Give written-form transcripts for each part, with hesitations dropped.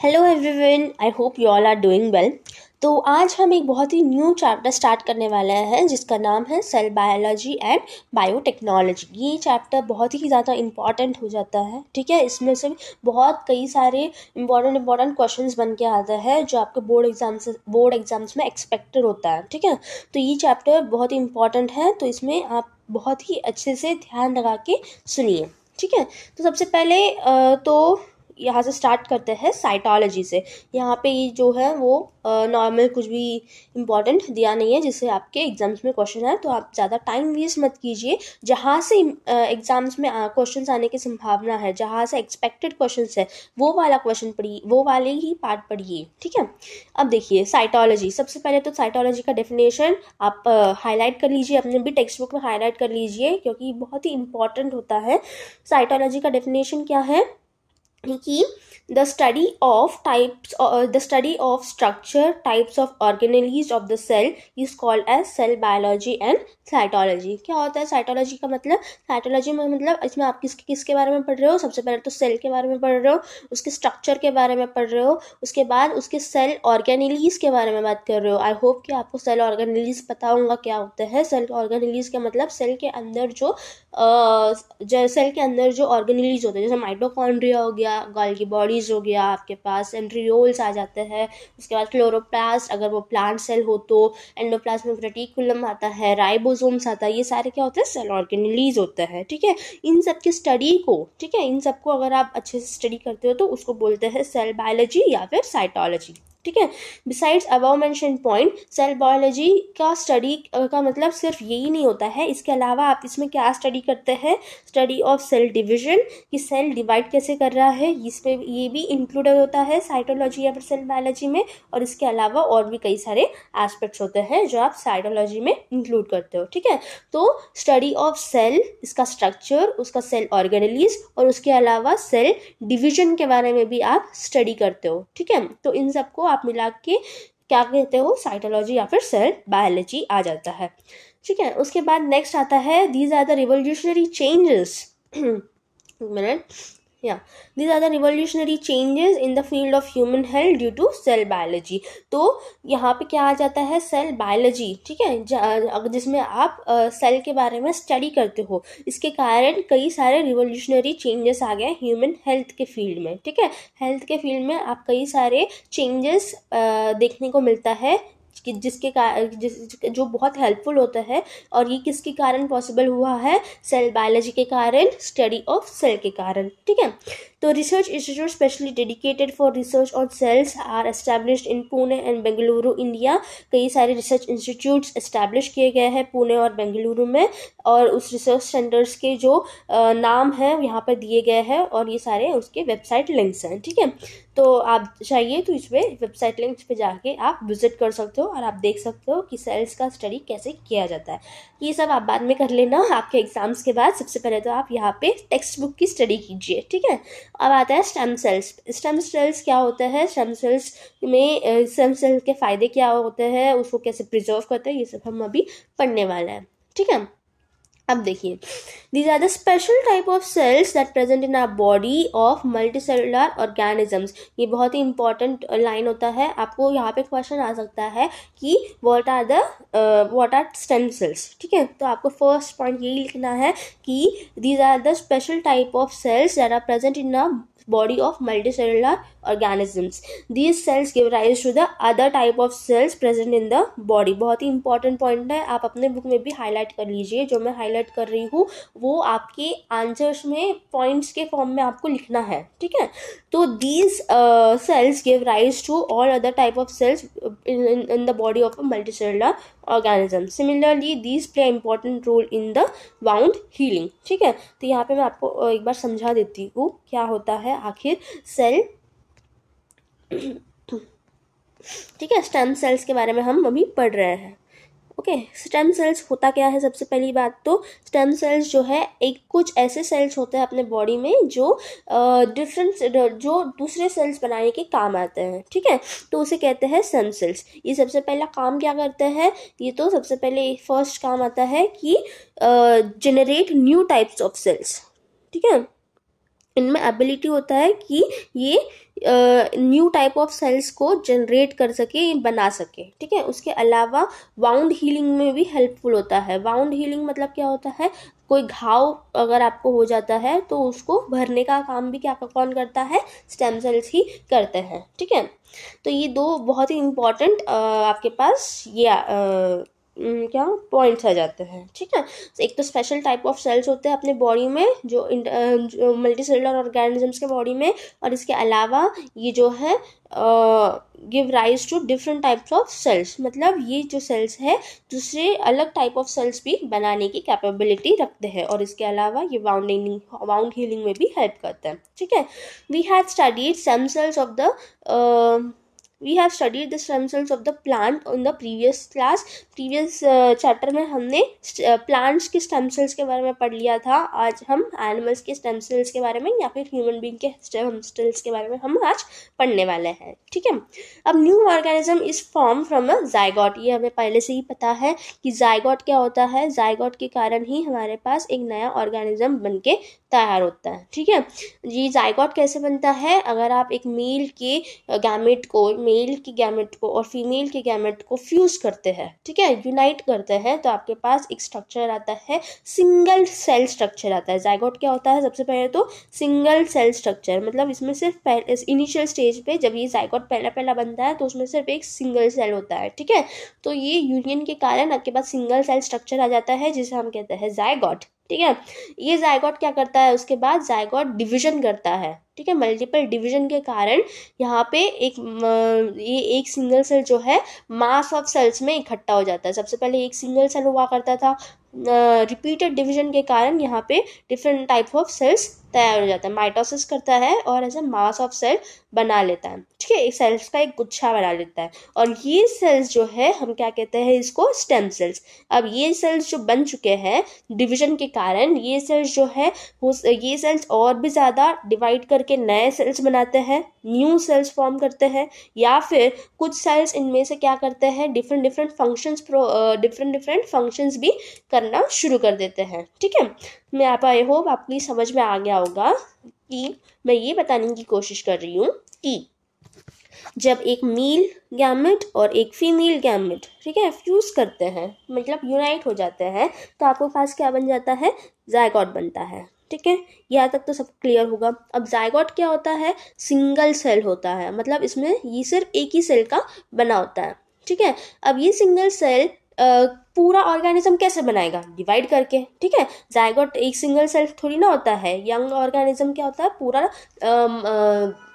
Hello everyone, I hope you all are doing well. तो आज हम एक बहुत ही न्यू चैप्टर स्टार्ट करने वाले हैं जिसका नाम है सेल बायोलॉजी एंड बायोटेक्नोलॉजी। ये चैप्टर बहुत ही ज़्यादा इम्पॉर्टेंट हो जाता है, ठीक है। इसमें से बहुत कई सारे इम्पॉर्टेंट क्वेश्चंस बन के आते हैं जो आपके बोर्ड एग्जाम्स में एक्सपेक्टेड होता है, ठीक है। तो ये चैप्टर बहुत ही इम्पॉर्टेंट है, तो इसमें आप बहुत ही अच्छे से ध्यान लगा के सुनिए, ठीक है। तो सबसे पहले तो यहाँ से स्टार्ट करते हैं साइटोलॉजी से। यहाँ पे ये जो है वो नॉर्मल कुछ भी इम्पोर्टेंट दिया नहीं है जिससे आपके एग्जाम्स में क्वेश्चन है, तो आप ज़्यादा टाइम वेस्ट मत कीजिए। जहाँ से एग्जाम्स में क्वेश्चंस आने की संभावना है, जहाँ से एक्सपेक्टेड क्वेश्चंस है, वो वाला क्वेश्चन पढ़िए, वो वाले ही पार्ट पढ़िए, ठीक है। अब देखिए साइटोलॉजी। सबसे पहले तो साइटोलॉजी का डेफिनेशन आप हाईलाइट कर लीजिए, अपने भी टेक्स्ट बुक में हाईलाइट कर लीजिए क्योंकि बहुत ही इंपॉर्टेंट होता है। साइटोलॉजी का डेफिनेशन क्या है कि the study of structure types of organelles of the cell is called as cell biology and cytology। क्या होता है साइटोलॉजी का मतलब? साइटोलॉजी में मतलब इसमें आप किसके बारे में पढ़ रहे हो? सबसे पहले तो सेल के बारे में पढ़ रहे हो, उसके स्ट्रक्चर के बारे में पढ़ रहे हो, उसके बाद उसके सेल ऑर्गेनेलीज के बारे में बात कर रहे हो। आई होप कि आपको सेल ऑर्गेनेलीज पता होगा क्या होता है। सेल ऑर्गेनेलीज का मतलब सेल के अंदर जो ऑर्गेनेलीज होते हैं, जैसे माइटोकॉन्ड्रिया हो गया, गोल्गी बॉडीज हो गया, आपके पास सेंट्रियोल्स आ जाते हैं, उसके बाद क्लोरोप्लास्ट अगर वो प्लांट सेल हो तो, एंडोप्लाज्मिक रेटिकुलम आता है, राइबोसोम्स आता है, ये सारे क्या होते हैं? सेल ऑर्गेनेलीज होते हैं, ठीक है। इन सब की स्टडी को, ठीक है, इन सबको अगर आप अच्छे से स्टडी करते हो तो उसको बोलते हैं सेल बायोलॉजी या फिर साइटोलॉजी, ठीक है। Besides above mention point, cell biology का स्टडी का मतलब सिर्फ यही नहीं होता है, इसके अलावा आप इसमें क्या स्टडी करते हैं? स्टडी ऑफ सेल डिवीजन, कि सेल डिवाइड कैसे कर रहा है, इसमें ये भी इंक्लूडेड होता है साइटोलॉजी या फिर सेल बायोलॉजी में। और इसके अलावा और भी कई सारे एस्पेक्ट्स होते हैं जो आप साइटोलॉजी में इंक्लूड करते हो, ठीक है। तो स्टडी ऑफ सेल, इसका स्ट्रक्चर, उसका सेल ऑर्गेनेलीज और उसके अलावा सेल डिवीजन के बारे में भी आप स्टडी करते हो, ठीक है। तो इन सबको आप मिला के क्या कहते हो? साइटोलॉजी या फिर सेल बायोलॉजी आ जाता है, ठीक है। उसके बाद नेक्स्ट आता है these are the revolutionary changes these are the revolutionary changes in the field of human health due to cell biology। तो यहाँ पे क्या आ जाता है? सेल बायोलॉजी, ठीक है, जिसमें आप सेल के बारे में स्टडी करते हो। इसके कारण कई सारे रिवोल्यूशनरी चेंजेस आ गए ह्यूमन हेल्थ के फील्ड में, ठीक है। हेल्थ के फील्ड में आप कई सारे चेंजेस देखने को मिलता है कि जो बहुत हेल्पफुल होता है। और ये किसके कारण पॉसिबल हुआ है? सेल बायोलॉजी के कारण, स्टडी ऑफ सेल के कारण, ठीक है। तो research institute specially dedicated for research on cells are established in Pune and Bengaluru, India. कई सारे रिसर्च इंस्टीट्यूट्स एस्टैब्लिश किए गए हैं पुणे और बेंगलुरु में, और उस रिसर्च सेंटर्स के जो नाम है यहाँ पर दिए गए हैं और ये सारे उसके वेबसाइट लिंक्स हैं, ठीक है। तो आप चाहिए तो इसमें वेबसाइट लिंक्स पे जाके आप विजिट कर सकते हो और आप देख सकते हो कि सेल्स का स्टडी कैसे किया जाता है। ये सब आप बाद में कर लेना आपके एग्जाम्स के बाद। सबसे पहले तो आप यहाँ पे टेक्स्ट बुक की स्टडी कीजिए, ठीक है। अब आता है स्टेम सेल्स। स्टेम सेल्स क्या होता है? स्टेम सेल्स में स्टेम सेल के फायदे क्या होते हैं, उसको कैसे प्रिजर्व करते हैं, ये सब हम अभी पढ़ने वाले हैं, ठीक है। अब देखिए, these are the special type of cells that present in our body of multicellular organisms। ये बहुत ही इंपॉर्टेंट लाइन होता है, आपको यहाँ पे क्वेश्चन आ सकता है कि what are stem cells, ठीक है। तो आपको फर्स्ट पॉइंट यही लिखना है कि these are the special type of cells that are present in our body of multicellular organisms। These cells give rise to the other type of cells present in the body। बहुत ही important point है, आप अपने book में भी highlight कर लीजिए। जो मैं हाईलाइट कर रही हूँ वो आपके आंसर्स में पॉइंट्स के फॉर्म में आपको लिखना है, ठीक है। तो these cells give rise to all other type of cells in the body of a multicellular organism। Similarly, these play important role in the wound healing, ठीक है। तो यहाँ पे मैं आपको एक बार समझा देती हूँ क्या होता है आखिर सेल, ठीक है। स्टेम सेल्स के बारे में हम अभी पढ़ रहे हैं, ओके। स्टेम सेल्स होता क्या है? सबसे पहली बात तो स्टेम सेल्स जो है एक कुछ ऐसे सेल्स होते हैं अपने बॉडी में जो जो दूसरे सेल्स बनाने के काम आते हैं, ठीक है। तो उसे कहते हैं स्टेम सेल्स। ये सबसे पहला काम क्या करते हैं? ये तो सबसे पहले फर्स्ट काम आता है कि generate new types of cells, ठीक है। इनमें एबिलिटी होता है कि ये न्यू टाइप ऑफ सेल्स को जनरेट कर सके, बना सके, ठीक है। उसके अलावा वाउंड हीलिंग में भी हेल्पफुल होता है। वाउंड हीलिंग मतलब क्या होता है, कोई घाव अगर आपको हो जाता है तो उसको भरने का काम भी कौन करता है, स्टेम सेल्स ही करते हैं, ठीक है। तो ये दो बहुत ही इम्पोर्टेंट आपके पास ये क्या पॉइंट्स आ जाते हैं, ठीक है। एक तो स्पेशल टाइप ऑफ सेल्स होते हैं अपने बॉडी में जो मल्टी सेलुलर ऑर्गेनिजम्स के बॉडी में, और इसके अलावा ये जो है give rise to different types of cells, मतलब ये जो सेल्स है दूसरे अलग टाइप ऑफ सेल्स भी बनाने की कैपेबिलिटी रखते हैं, और इसके अलावा ये वाउंड हीलिंग में भी हेल्प करते हैं, ठीक है। We have studied stem cells of the we have studied the stem cells of the plant in the previous class. previous chapter में हमने plants के stem cells के बारे में पढ़ लिया था। आज हम animals के stem cells के बारे में या फिर human being के stem cells के बारे में हम आज पढ़ने वाले हैं, ठीक है। अब new organism is form from a zygote, ये हमें पहले से ही पता है कि जाइगोट क्या होता है। जाइगोट के कारण ही हमारे पास एक नया ऑर्गेनिज्म बन के तैयार होता है, ठीक है। ये जाइगोट कैसे बनता है, अगर आप एक मेल के गैमेट को और फीमेल के गैमेट को फ्यूज करते हैं, ठीक है, यूनाइट करते हैं, तो आपके पास एक स्ट्रक्चर आता है, सिंगल सेल स्ट्रक्चर आता है। जाइगोट क्या होता है, सबसे पहले तो सिंगल सेल स्ट्रक्चर, मतलब इसमें सिर्फ इनिशियल स्टेज पे जब ये जाइगोट पहला बनता है तो उसमें सिर्फ एक सिंगल सेल होता है, ठीक है। तो ये यूनियन के कारण आपके पास सिंगल सेल स्ट्रक्चर आ जाता है जिसे हम कहते हैं जाइगोट, ठीक है। ये जाइगोट क्या करता है, उसके बाद जाइगोट डिवीजन करता है, ठीक है। मल्टीपल डिवीजन के कारण यहाँ पे एक सिंगल सेल जो है मास ऑफ सेल्स में इकट्ठा हो जाता है। सबसे पहले एक सिंगल सेल हुआ करता था, रिपीटेड डिवीजन के कारण यहाँ पे डिफरेंट टाइप ऑफ सेल्स तैयार हो जाता है, माइटोसिस करता है और ऐसे मास ऑफ सेल बना लेता है, ठीक है, एक सेल्स का एक गुच्छा बना लेता है, और ये सेल्स जो है हम क्या कहते हैं इसको, स्टेम सेल्स। अब ये सेल्स जो बन चुके हैं डिवीजन के कारण, ये सेल्स जो है ये सेल्स और भी ज़्यादा डिवाइड करके नए सेल्स बनाते हैं, न्यू सेल्स फॉर्म करते हैं, या फिर कुछ सेल्स इनमें से क्या करते हैं, डिफरेंट फंक्शंस भी करना शुरू कर देते हैं, ठीक है। मैं आई होप आपकी समझ में आ गया होगा कि मैं ये बताने की कोशिश कर रही हूँ कि जब एक मेल गैमेट और एक फीमेल गैमेट, ठीक है, फ्यूज करते हैं, मतलब यूनाइट हो जाते हैं, तो आपके पास क्या बन जाता है, जाइगोट बनता है, ठीक है। यहाँ तक तो सब क्लियर होगा। अब जाइगोट क्या होता है, सिंगल सेल होता है, मतलब इसमें ये सिर्फ एक ही सेल का बना होता है, ठीक है। अब ये सिंगल सेल पूरा ऑर्गेनिज्म कैसे बनाएगा, डिवाइड करके, ठीक है। जाइगोट एक सिंगल सेल थोड़ी ना होता है, यंग ऑर्गेनिज्म क्या होता है, पूरा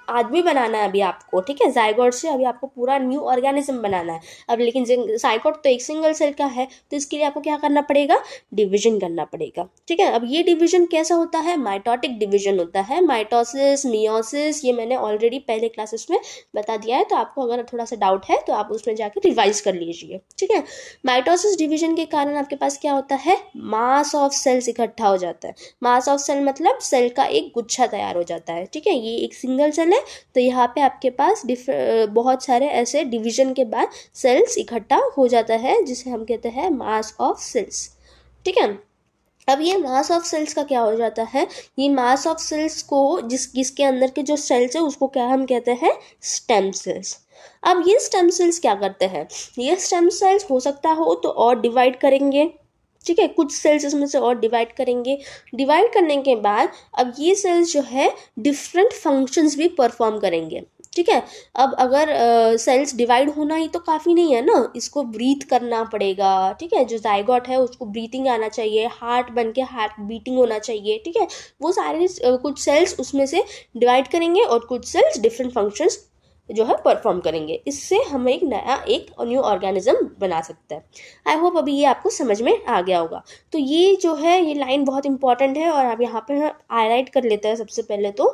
आदमी बनाना है अभी आपको, ठीक है। जाइगोट से अभी आपको पूरा न्यू ऑर्गेनिज्म बनाना है। अब लेकिन जाइगोट तो एक सिंगल सेल का है, तो इसके लिए आपको क्या करना पड़ेगा, डिवीजन करना पड़ेगा, ठीक है। अब ये डिवीजन कैसा होता है, माइटोटिक डिवीजन होता है। माइटोसिस, मियोसिस, ये मैंने ऑलरेडी पहले क्लासेस में बता दिया है, तो आपको अगर थोड़ा सा डाउट है तो आप उसमें जाकर रिवाइज कर लीजिए, ठीक है। माइटोसिस डिवीजन के कारण आपके पास क्या होता है, मास ऑफ सेल्स इकट्ठा हो जाता है। मास ऑफ सेल मतलब सेल का एक गुच्छा तैयार हो जाता है, ठीक है। ये एक सिंगल सेल है, तो यहाँ पे आपके पास बहुत सारे ऐसे डिवीजन के बाद सेल्स इकट्ठा हो जाता है, जिसे हम कहते हैं मास ऑफ सेल्स, ठीक है। अब ये मास ऑफ सेल्स का क्या हो जाता है, ये मास ऑफ सेल्स को जिसके अंदर के जो सेल्स है उसको क्या हम कहते हैं, स्टेम सेल्स। अब ये स्टेम सेल्स क्या करते हैं, ये स्टेम सेल्स हो सकता हो तो और डिवाइड करेंगे, ठीक है, कुछ सेल्स इसमें से और डिवाइड करेंगे। डिवाइड करने के बाद अब ये सेल्स जो है डिफरेंट फंक्शंस भी परफॉर्म करेंगे, ठीक है। अब अगर सेल्स डिवाइड होना ही तो काफ़ी नहीं है ना, इसको ब्रीथ करना पड़ेगा, ठीक है। जो जाइगोट है उसको ब्रीथिंग आना चाहिए, हार्ट बन के हार्ट बीटिंग होना चाहिए, ठीक है। वो सारे कुछ सेल्स उसमें से डिवाइड करेंगे और कुछ सेल्स डिफरेंट फंक्शंस जो है परफॉर्म करेंगे। इससे हम एक न्यू ऑर्गेनिज्म बना सकते हैं। आई होप अभी ये आपको समझ में आ गया होगा। तो ये जो है ये लाइन बहुत इंपॉर्टेंट है और आप यहाँ पे हाईलाइट कर लेते हैं। सबसे पहले तो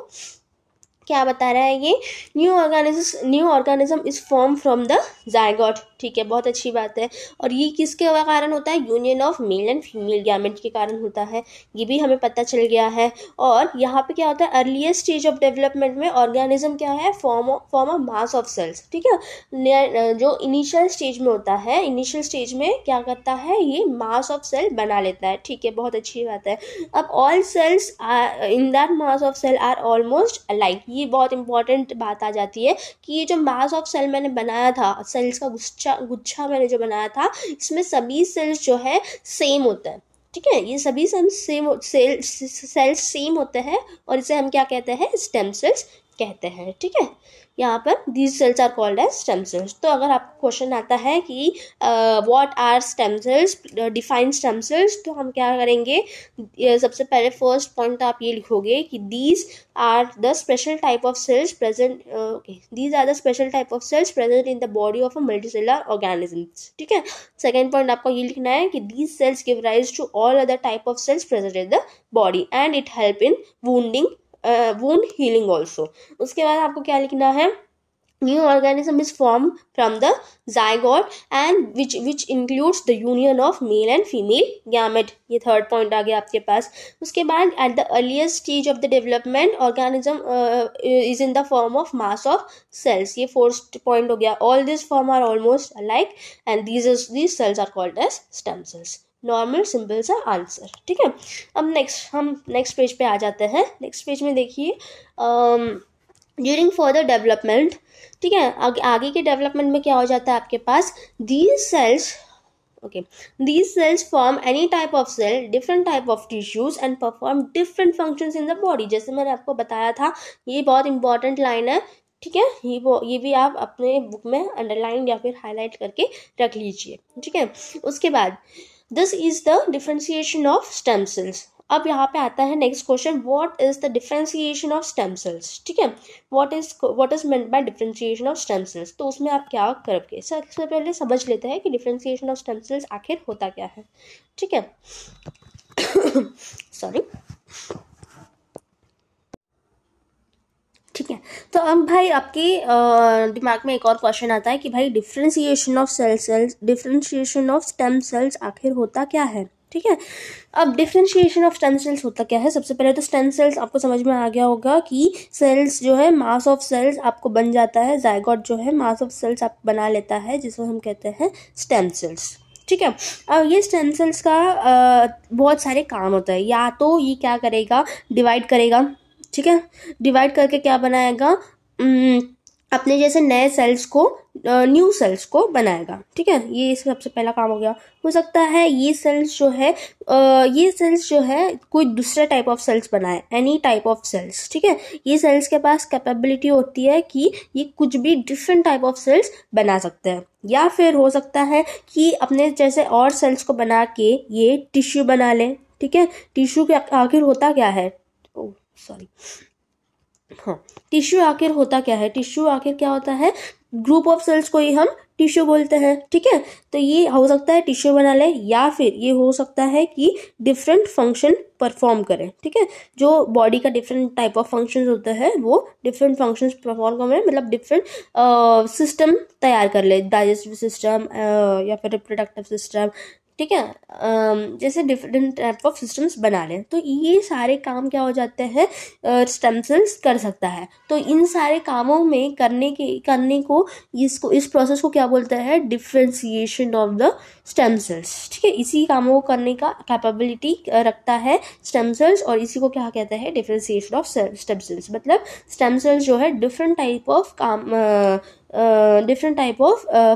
क्या बता रहा है ये, new organism is form from the zygote, ठीक है, बहुत अच्छी बात है। और ये किसके कारण होता है, union of male and female gamete के कारण होता है, ये भी हमें पता चल गया है। और यहाँ पे क्या होता है, अर्लीस्ट स्टेज ऑफ डेवलपमेंट में ऑर्गेनिज्म क्या है, form a mass of cells, ठीक है। जो इनिशियल स्टेज में होता है, इनिशियल स्टेज में क्या करता है, ये मास ऑफ सेल बना लेता है, ठीक है, बहुत अच्छी बात है। अब all cells in that mass of cell are almost alike, ये बहुत इंपॉर्टेंट बात आ जाती है कि ये जो मास ऑफ सेल मैंने बनाया था, सेल्स का गुच्छा मैंने जो बनाया था, इसमें सभी सेल्स जो है सेम होता है, ठीक है, ये सभी सेल्स सेम होते हैं, और इसे हम क्या कहते हैं, स्टेम सेल्स कहते हैं, ठीक है। यहाँ पर these cells are called as stem cells. तो अगर आपको क्वेश्चन आता है कि what are stem cells, define stem cells, तो हम क्या करेंगे, सबसे पहले फर्स्ट पॉइंट आप ये लिखोगे कि these are the special type of cells present, these are the special type of cells present in the body of a multicellular organisms, ठीक है। सेकेंड पॉइंट आपको ये लिखना है कि these cells give rise to all other type of cells present in the body and it help in wound healing also। उसके बाद आपको क्या लिखना है, new organism is form from the zygote and which includes the union of male and female gamete, ये third point आ गया आपके पास। उसके बाद at the earliest stage of the development organism is in the form of mass of cells, ये fourth point हो गया। All this form are almost alike and these cells are called as stem cells। Normal simple सा answer, ठीक है। अब हम next page पे आ जाते हैं। नेक्स्ट पेज में देखिए, ड्यूरिंग फर्दर डेवलपमेंट, ठीक है, आगे के डेवलपमेंट में क्या हो जाता है आपके पास, these cells form any type of cell, different type of tissues and perform different functions in the body। जैसे मैंने आपको बताया था, ये बहुत इंपॉर्टेंट लाइन है, ठीक है, ये भी आप अपने बुक में अंडरलाइन या फिर हाईलाइट करके रख लीजिए, ठीक है। उसके बाद this is the differentiation of stem cells. अब यहाँ पे आता है next question, what is the differentiation of stem cells, ठीक है, what is meant by differentiation of stem cells. तो उसमें आप क्या करोगे, सबसे पहले समझ लेते हैं कि डिफरेंशिएशन ऑफ स्टेम सेल्स आखिर होता क्या है, ठीक है। सॉरी, ठीक है। तो अब भाई आपके दिमाग में एक और क्वेश्चन आता है कि भाई डिफरेंशिएशन ऑफ स्टेम सेल्स आखिर होता क्या है, ठीक है। अब डिफरेंशिएशन ऑफ स्टेम सेल्स होता क्या है, सबसे पहले तो स्टेम सेल्स आपको समझ में आ गया होगा कि सेल्स जो है, मास ऑफ सेल्स आपको बन जाता है, जायगोट जो है मास ऑफ सेल्स आप बना लेता है, जिसको हम कहते हैं स्टेम सेल्स, ठीक है। अब ये स्टेम सेल्स का बहुत सारे काम होता है, या तो ये क्या करेगा, डिवाइड करेगा, ठीक है, डिवाइड करके क्या बनाएगा, अपने जैसे नए सेल्स को, न्यू सेल्स को बनाएगा, ठीक है, ये सबसे पहला काम हो गया। हो सकता है ये सेल्स जो है कोई दूसरा टाइप ऑफ सेल्स बनाए, एनी टाइप ऑफ सेल्स, ठीक है। ये सेल्स के पास कैपेबिलिटी होती है कि ये कुछ भी डिफरेंट टाइप ऑफ सेल्स बना सकते हैं, या फिर हो सकता है कि अपने जैसे और सेल्स को बना के ये टिश्यू बना ले, ठीक है। टिश्यू के आखिर होता क्या है, टिश्यू आखिर होता क्या है, टिश्यू आखिर क्या होता है, ग्रुप ऑफ सेल्स को ही हम टिश्यू बोलते हैं, ठीक है। तो ये हो सकता है टिश्यू बना ले, या फिर ये हो सकता है कि डिफरेंट फंक्शन परफॉर्म करे, ठीक है। जो बॉडी का डिफरेंट टाइप ऑफ फंक्शंस होते हैं, वो डिफरेंट फंक्शंस परफॉर्म करे, मतलब डिफरेंट सिस्टम तैयार कर ले, डाइजेस्टिव सिस्टम या फिर रिप्रोडक्टिव सिस्टम, ठीक है, जैसे डिफरेंट टाइप ऑफ सिस्टम्स बना लें। तो ये सारे काम क्या हो जाते हैं, स्टेम सेल्स कर सकता है। तो इन सारे कामों में करने को इस प्रोसेस को क्या बोलते हैं, differentiation of the stem cells, ठीक है। इसी कामों को करने का कैपेबिलिटी रखता है स्टेम सेल्स, और इसी को क्या कहते हैं, डिफरेंशिएशन ऑफ स्टेम सेल्स। मतलब स्टेम सेल्स जो है डिफरेंट टाइप ऑफ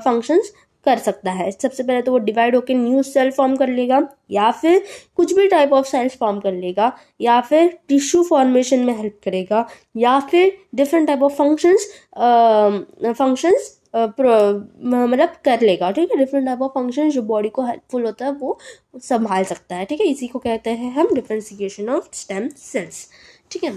फंक्शंस कर सकता है। सबसे पहले तो वो डिवाइड होकर न्यू सेल फॉर्म कर लेगा, या फिर कुछ भी टाइप ऑफ सेल्स फॉर्म कर लेगा, या फिर टिश्यू फॉर्मेशन में हेल्प करेगा, या फिर डिफरेंट टाइप ऑफ फंक्शंस मतलब कर लेगा, ठीक है। डिफरेंट टाइप ऑफ फंक्शंस जो बॉडी को हेल्पफुल होता है वो संभाल सकता है, ठीक है। इसी को कहते हैं हम डिफरेंशिएशन ऑफ स्टेम सेल्स, ठीक है।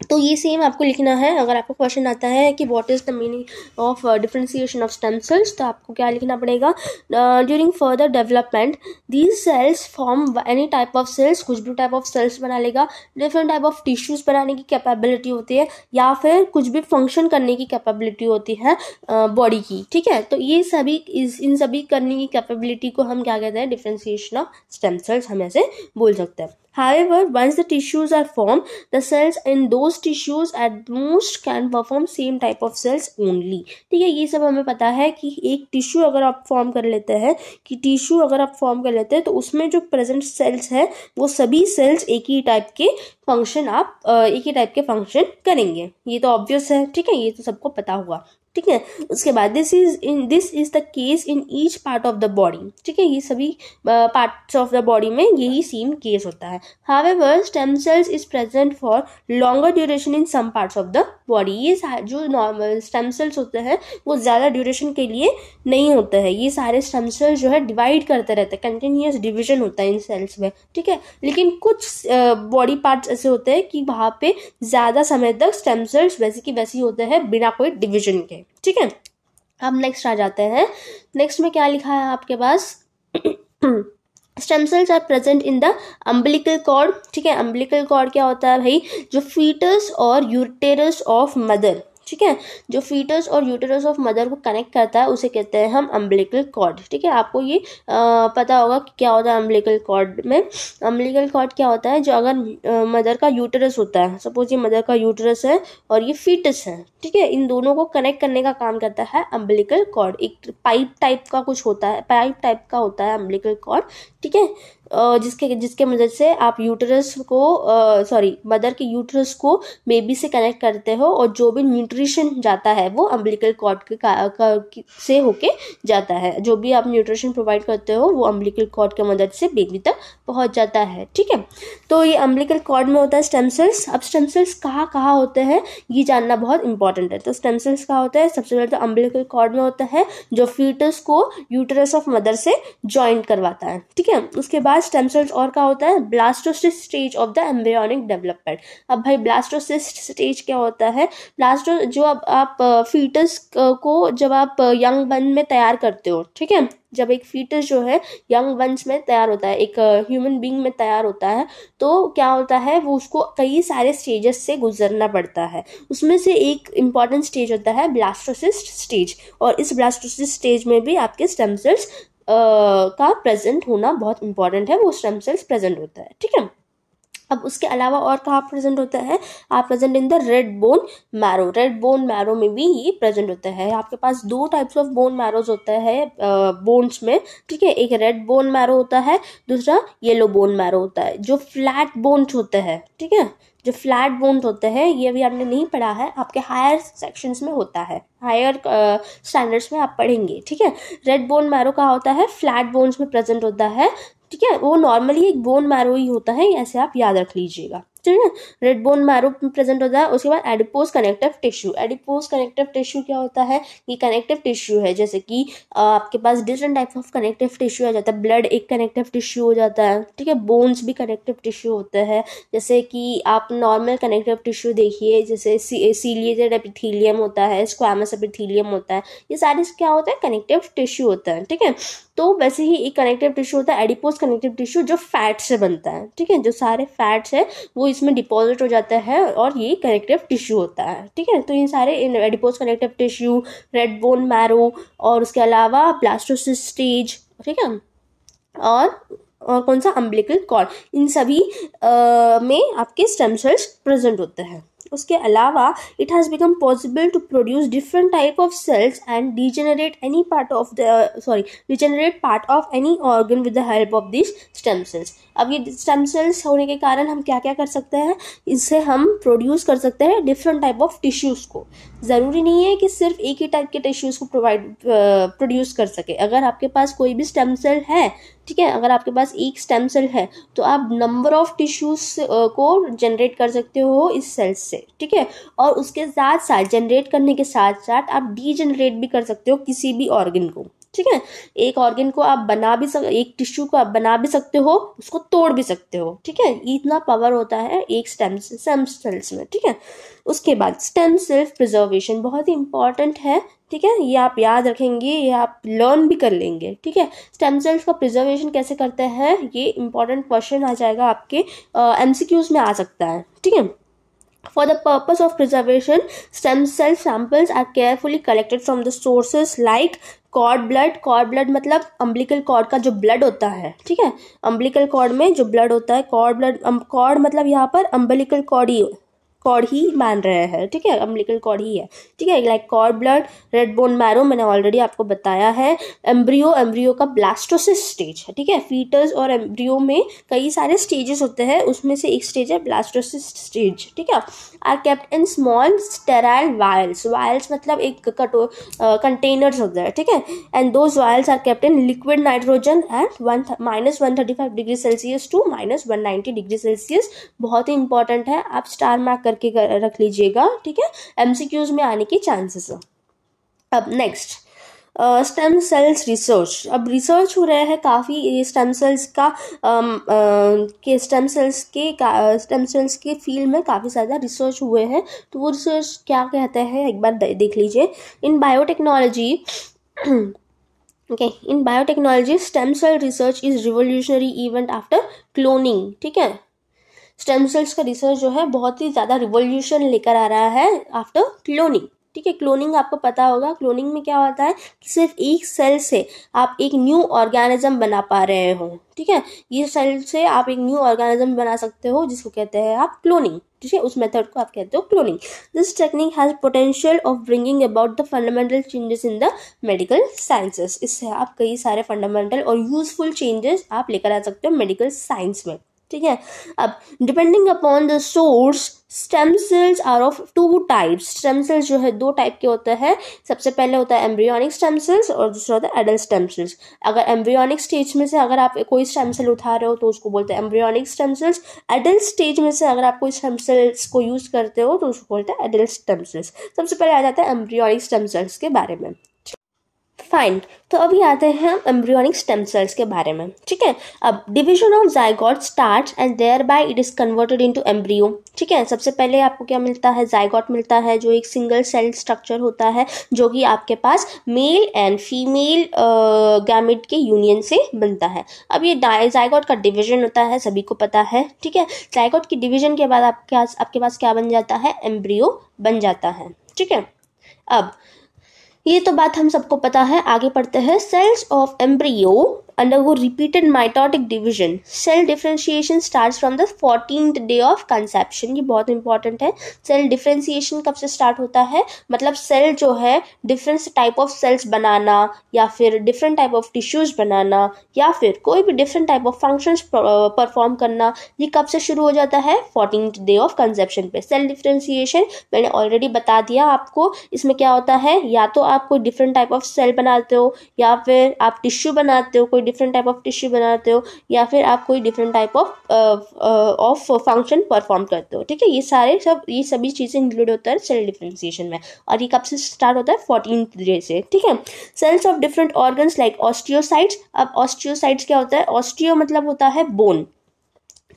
तो ये सेम आपको लिखना है। अगर आपको क्वेश्चन आता है कि what is the meaning of differentiation of stem cells, तो आपको क्या लिखना पड़ेगा, during further development these cells form any type of cells, कुछ भी टाइप ऑफ सेल्स बना लेगा, डिफरेंट टाइप ऑफ टिश्यूज बनाने की कैपेबिलिटी होती है, या फिर कुछ भी फंक्शन करने की कैपेबिलिटी होती है बॉडी की, ठीक है। तो ये सभी इन सभी करने की कैपेबिलिटी को हम क्या कहते हैं, डिफरेंशिएशन ऑफ स्टेम सेल्स हम ऐसे बोल सकते हैं। However, once the tissues are formed, the cells in those tissues at most can perform same type of cells only। ठीक है, ये सब हमें पता है कि एक टिश्यू अगर आप फॉर्म कर लेते हैं तो उसमें जो प्रेजेंट सेल्स है वो सभी सेल्स एक ही टाइप के फंक्शन करेंगे। ये तो ऑब्वियस है, ठीक है, ये तो सबको पता हुआ, ठीक है। उसके बाद this is the case in each part of the body, ठीक है, ये सभी पार्ट्स ऑफ द बॉडी में यही सेम केस होता है। However stem cells is present for longer duration in some parts of the body. ये जो नॉर्मल स्टेम सेल्स होते हैं वो ज़्यादा ड्यूरेशन के लिए नहीं होते हैं। ये सारे स्टेम सेल्स जो है डिवाइड करते रहते हैं, कंटिन्यूअस डिविजन होता है इन सेल्स में, ठीक है। लेकिन कुछ बॉडी पार्ट्स ऐसे होते हैं कि वहाँ पे ज़्यादा समय तक स्टेम सेल्स वैसे की वैसी होते हैं बिना कोई डिविजन के, ठीक है। अब नेक्स्ट आ जाते हैं। नेक्स्ट में क्या लिखा है आपके पास, stem cells are present in the umbilical cord, ठीक है। अम्बिलिकल कॉर्ड क्या होता है भाई, जो फीटस और यूटेरस ऑफ मदर, ठीक है, जो फीटस और यूटेरस ऑफ मदर को कनेक्ट करता है उसे कहते हैं हम अम्बिलिकल कॉर्ड, ठीक है। आपको ये पता होगा कि क्या होता है अम्बिलिकल कॉर्ड में। अम्बिलिकल कॉर्ड क्या होता है, जो अगर मदर का यूटेरस होता है, सपोज ये मदर का यूटेरस है और ये फीटस है, ठीक है, इन दोनों को कनेक्ट करने का काम करता है अम्बिलिकल कॉर्ड। एक पाइप टाइप का कुछ होता है, पाइप टाइप का होता है अम्बिलिकल कॉर्ड, ठीक है, जिसके मदद से आप यूटेरस को मदर के यूटेरस को बेबी से कनेक्ट करते हो, और जो भी न्यूट्रिशन जाता है वो अम्बिलिकल कॉर्ड से होके जाता है। जो भी आप न्यूट्रिशन प्रोवाइड करते हो वो अम्बिलिकल कॉर्ड की मदद से बेबी तक पहुंच जाता है, ठीक है। तो ये अम्बिलिकल कॉर्ड में होता है स्टेम सेल्स। अब स्टेम सेल्स कहाँ होते हैं ये जानना बहुत इंपॉर्टेंट है। तो स्टेम सेल्स कहाँ होता है, सबसे पहले तो अम्बिलिकल कॉर्ड में होता है, जो फीटस को यूटेरस ऑफ मदर से ज्वाइन करवाता है, ठीक है। उसके बाद स्टेम सेल्स और क्या होता है, blastocyst stage of the embryonic development. अब भाई ब्लास्टोसिस्ट स्टेज क्या होता है, जो अब आप फीटस को जब आप यंग वन में तैयार करते हो, ठीक है, जब एक फीटस जो है यंग वंस में तैयार होता है, एक ह्यूमन बीइंग में तैयार होता है, तो क्या होता है वो उसको कई सारे स्टेजेस से गुजरना पड़ता है। उसमें से एक इम्पॉर्टेंट स्टेज होता है ब्लास्टोसिस्ट स्टेज, और इस ब्लास्टोसिस्ट स्टेज में भी आपके स्टेम सेल्स का प्रेजेंट होना बहुत इंपॉर्टेंट है, वो स्टेम सेल्स प्रेजेंट होता है, ठीक है। अब उसके अलावा और कहाँ प्रेजेंट होता है, आप present in the red bone marrow. Red bone marrow में भी ये प्रेजेंट होता है। आपके पास दो टाइप्स ऑफ बोन मैरोज होता है बोन्स में, ठीक है, एक रेड बोन मैरो होता है, दूसरा येलो बोन मैरो होता है। जो फ्लैट बोन्स होते हैं, ठीक है, जो फ्लैट बोन्स होते हैं ये अभी आपने नहीं पढ़ा है, आपके हायर सेक्शंस में होता है, हायर स्टैंडर्ड्स में आप पढ़ेंगे, ठीक है। रेड बोन मैरो का होता है, फ्लैट बोन्स में प्रेजेंट होता है, ठीक है, वो नॉर्मली एक बोन मैरो ही होता है, ऐसे आप याद रख लीजिएगा, ठीक है। रेड बोन मैरो प्रेजेंट होता है। उसके बाद adipose connective tissue. Adipose connective tissue क्या होता है, ये कनेक्टिव टिश्यू है, जैसे कि आपके पास different type of connective tissue आ जाता है। ब्लड एक कनेक्टिव टिश्यू हो जाता है, ठीक है, बोन्स भी कनेक्टिव टिश्यू होते हैं। जैसे कि आप नॉर्मल कनेक्टिव टिश्यू देखिए, जैसे सीलिएटेड एपिथेलियम होता है, स्क्वैमस एपिथेलियम होता है, ये सारे क्या होता है, कनेक्टिव टिश्यू होता है, ठीक है। तो वैसे ही एक कनेक्टिव टिश्यू होता है एडिपोज कनेक्टिव टिश्यू, जो फैट से बनता है, ठीक है, जो सारे फैट्स है वो इसमें डिपॉजिट हो जाता है और ये कनेक्टिव टिश्यू होता है, ठीक है। तो इन सारे adipose connective tissue, red bone marrow, और उसके अलावा ब्लास्टोसिस्ट स्टेज, ठीक है, और कौन सा, अम्बिलिकल कॉर्ड, इन सभी में आपके स्टेम सेल्स प्रेजेंट होते हैं। उसके अलावा it has become possible to produce different type of cells and degenerate part of any organ with the help of this stem cells. अब ये स्टेम सेल्स होने के कारण हम क्या क्या कर सकते हैं, इससे हम प्रोड्यूस कर सकते हैं डिफरेंट टाइप ऑफ टिश्यूज़ को। ज़रूरी नहीं है कि सिर्फ एक ही टाइप के टिश्यूज़ को प्रोड्यूस कर सके। अगर आपके पास कोई भी स्टेम सेल है, ठीक है, अगर आपके पास एक स्टेम सेल है तो आप नंबर ऑफ टिश्यूज को जनरेट कर सकते हो इस सेल्स से, ठीक है। और उसके साथ साथ जनरेट करने के साथ साथ आप डीजनरेट भी कर सकते हो किसी भी ऑर्गन को, ठीक है। एक ऑर्गन को आप एक टिश्यू को आप बना भी सकते हो, उसको तोड़ भी सकते हो, ठीक है। इतना पावर होता है एक स्टेम सेल्स में, ठीक है। उसके बाद स्टेम सेल प्रिजर्वेशन बहुत ही इंपॉर्टेंट है, ठीक है। ये आप याद रखेंगे, ये आप लर्न भी कर लेंगे, ठीक है। स्टेम सेल्स का प्रिजर्वेशन कैसे करते हैं, ये इंपॉर्टेंट क्वेश्चन आ जाएगा आपके MCQs में आ सकता है, ठीक है। For the purpose of preservation, stem cell samples are carefully collected from the sources like cord blood. cord blood मतलब umbilical cord का जो blood होता है, ठीक है। umbilical cord में जो blood होता है, cord blood, cord मतलब यहाँ पर umbilical cord ही मान रहे हैं, ठीक है। अम्बिलिकल कॉर्ड ही है, ठीक है। Like cord blood, red bone marrow मैंने ऑलरेडी आपको बताया है। एम्ब्रियो का ब्लास्टोसिस स्टेज है, ठीक है। फीटस और एम्ब्रियो में कई सारे स्टेजेस होते हैं, उसमें से एक स्टेज है ब्लास्टोसिस स्टेज, ठीक है। Are kept in small sterile vials. Vials मतलब एक कंटेनर्स होता है, ठीक है। And those vials are kept in liquid nitrogen at -135 degree Celsius to -190 degree Celsius. बहुत ही इंपॉर्टेंट है, आप स्टार मार्क करके रख लीजिएगा, ठीक है। MCQs में आने के चांसेस है। अब नेक्स्ट स्टेम सेल्स रिसर्च। अब रिसर्च हो रहा है काफ़ी स्टेम सेल्स के फील्ड में काफ़ी ज़्यादा रिसर्च हुए हैं। तो वो रिसर्च क्या कहते हैं एक बार देख लीजिए। In biotechnology in biotechnology stem cell research is revolutionary event after cloning, ठीक है। स्टेम सेल्स का रिसर्च जो है बहुत ही ज़्यादा रिवोल्यूशन लेकर आ रहा है आफ्टर क्लोनिंग, ठीक है। क्लोनिंग आपको पता होगा, क्लोनिंग में क्या होता है कि सिर्फ एक सेल से आप एक न्यू ऑर्गेनिज्म बना पा रहे हो, ठीक है। ये सेल से आप एक न्यू ऑर्गेनिज्म बना सकते हो, जिसको कहते हैं आप क्लोनिंग, ठीक है। उस मेथड को आप कहते हो cloning. This technique has potential of bringing about the fundamental changes in the medical sciences. इससे आप कई सारे फंडामेंटल और यूजफुल चेंजेस आप लेकर आ सकते हो मेडिकल साइंस में, ठीक है। अब depending upon the source stem cells are of 2 types. Stem cells जो है 2 टाइप के होते हैं। सबसे पहले होता है एम्ब्रियोनिक स्टेम सेल्स और दूसरा होता है एडल्ट स्टेम सेल्स। अगर एम्ब्रियोनिक स्टेज में से अगर आप कोई स्टेम सेल उठा रहे हो तो उसको बोलते हैं embryonic stem sales. Adult stage में से अगर आप कोई स्टेम सेल्स को यूज करते हो तो उसको बोलते हैं एडल्ट स्टेम सेल्स। सबसे पहले आ जाता है एम्ब्रियोनिक स्टेम सेल्स के बारे में। फाइन, तो अभी आते हैं एम्ब्रियोनिक स्टेम सेल्स के बारे में, ठीक है। अब division of zygote starts and thereby it is converted into embryo, ठीक है। सबसे पहले आपको क्या मिलता है, जाइगोट मिलता है, जो एक सिंगल सेल स्ट्रक्चर होता है, जो कि आपके पास मेल एंड फीमेल गैमेट के यूनियन से बनता है। अब ये जाइगोट का डिवीजन होता है, सभी को पता है, ठीक है। जाइगोट की डिवीजन के बाद आपके पास क्या बन जाता है, एम्ब्रियो बन जाता है, ठीक है। अब ये तो बात हम सबको पता है, आगे पढ़ते हैं। Cells of embryo undergo repeated mitotic division. Cell differentiation starts from the 14th day of conception. ये बहुत इंपॉर्टेंट है। सेल डिफ्रेंसिएशन कब से स्टार्ट होता है, मतलब सेल जो है डिफरेंट टाइप ऑफ सेल्स बनाना या फिर डिफरेंट टाइप ऑफ टिश्यूज बनाना या फिर कोई भी different type of functions perform करना, ये कब से शुरू हो जाता है, 14th डे ऑफ कंसेप्शन पे। सेल डिफ्रेंसिएशन मैंने ऑलरेडी बता दिया आपको। इसमें क्या होता है, या तो आप कोई डिफरेंट टाइप ऑफ सेल बनाते हो या फिर आप टिश्यू बनाते हो, कोई डिफरेंट टाइप ऑफ टिश्यू बनाते हो, या फिर आप कोई different type of function perform करते हो, ठीक है। ये सभी चीज़ें इंक्लूड होता है सेल डिफरेंशिएशन में। और ये कब से स्टार्ट होता है, 14th डे से, ठीक है। Cells of different organs like osteocytes. अब ऑस्टियोसाइट्स क्या होता है, ऑस्टियो मतलब होता है बोन,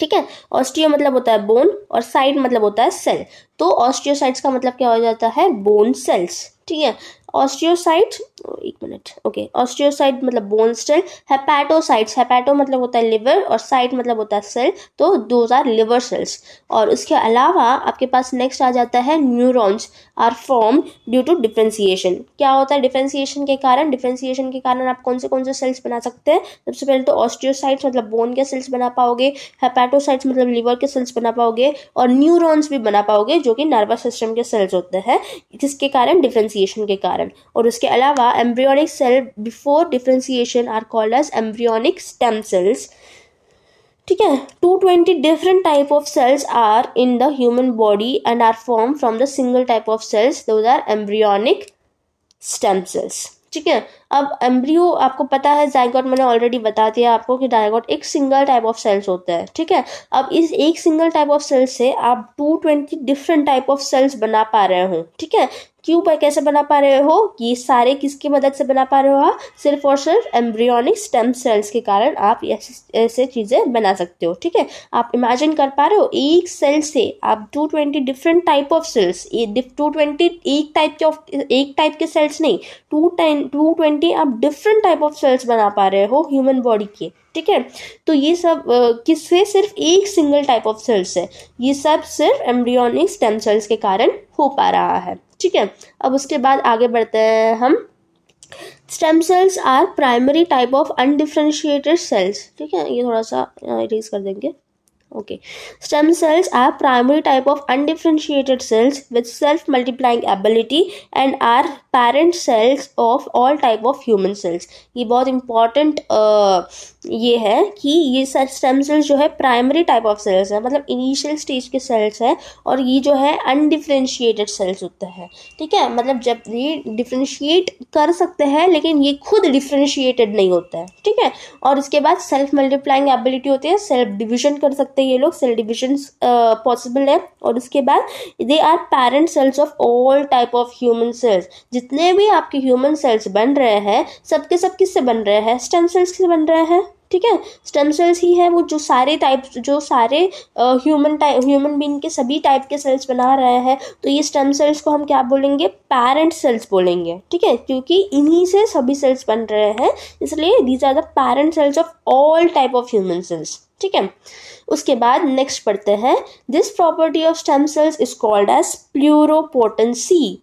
ठीक है। ऑस्टियो मतलब होता है बोन और साइट मतलब होता है सेल। तो ऑस्टियोसाइट्स का मतलब क्या हो जाता है, बोन सेल्स, ठीक है। ऑस्टियोसाइट, एक मिनट, ओके, ऑस्टियोसाइट मतलब बोन सेल। हेपेटोसाइट्स, हेपेटो मतलब होता है लिवर और साइट मतलब होता है सेल, तो दोज आर लिवर सेल्स। और उसके अलावा आपके पास नेक्स्ट आ जाता है neurons are form due to differentiation. क्या होता है डिफरेंशिएशन के कारण, डिफरेंशिएशन के कारण आप कौन से सेल्स बना सकते हैं, सबसे पहले तो ऑस्टियोसाइट्स मतलब बोन के सेल्स बना पाओगे, हेपेटोसाइट्स मतलब लिवर के सेल्स बना पाओगे और न्यूरॉन्स भी बना पाओगे जो कि नर्वस सिस्टम के सेल्स होते हैं, जिसके कारण डिफरेंशिएशन के कारण। और उसके अलावा embryonic cell before differentiation are called as embryonic stem cells, ठीक है। 220 different type of cells are in the human body and are form from the single type of cells, those are embryonic stem cells, ठीक है। अब embryo आपको पता है, zygote मैंने already बता दिया आपको कि जाइगोट एक सिंगल टाइप ऑफ सेल्स होता है, ठीक है। अब इस एक सिंगल टाइप ऑफ सेल्स से आप 220 डिफरेंट टाइप ऑफ सेल्स बना पा रहे हो, ठीक है। क्यों कैसे बना पा रहे हो? ये सारे किसकी मदद से बना पा रहे हो आप? सिर्फ और सिर्फ एम्ब्रियोनिक स्टेम सेल्स के कारण आप ऐसे चीज़ें बना सकते हो, ठीक है। आप इमेजिन कर पा रहे हो, एक सेल से आप 220 डिफरेंट टाइप ऑफ सेल्स, 220 एक टाइप के सेल्स नहीं, 220 आप डिफरेंट टाइप ऑफ सेल्स बना पा रहे हो ह्यूमन बॉडी के, ठीक है। तो ये सब किससे? सिर्फ एक सिंगल टाइप ऑफ सेल्स है। ये सब सिर्फ एम्ब्रियोनिक स्टेम सेल्स के कारण हो पा रहा है, ठीक है। अब उसके बाद आगे बढ़ते हैं हम। Stem cells are primary type of undifferentiated cells, ठीक है। ये थोड़ा सा इरेज कर देंगे। Okay. Stem cells are primary type of undifferentiated cells with self-multiplying ability and are parent cells of all type of human cells. ये बहुत important ये है कि ये स्टेम सेल्स जो है प्राइमरी टाइप ऑफ सेल्स है, मतलब इनिशियल स्टेज के सेल्स है, और ये जो है अनडिफरेंशिएटेड सेल्स होता है, ठीक है। मतलब जब ये डिफरेंशिएट कर सकते हैं लेकिन ये खुद डिफरेंशिएटेड नहीं होता है, ठीक है। और इसके बाद सेल्फ मल्टीप्लाइंग एबिलिटी होती है, सेल्फ डिविजन कर सकते हैं ये लोग, सेल डिविजन पॉसिबल है। और उसके बाद they are parent cells of all type of human cells. जितने भी आपके ह्यूमन सेल्स बन रहे हैं सबके सब किससे बन रहे हैं? स्टेम सेल्स से बन रहे हैं, ठीक है। स्टेम सेल्स ही है वो जो सारे ह्यूमन बीइंग के सभी टाइप के सेल्स बना रहे हैं। तो ये स्टेम सेल्स को हम क्या बोलेंगे? पेरेंट सेल्स बोलेंगे, ठीक है, क्योंकि इन्हीं से सभी सेल्स बन रहे हैं, इसलिए these are the parent cells of all type of human cells, ठीक है। उसके बाद नेक्स्ट पढ़ते हैं। This property of stem cells is called as pluripotency,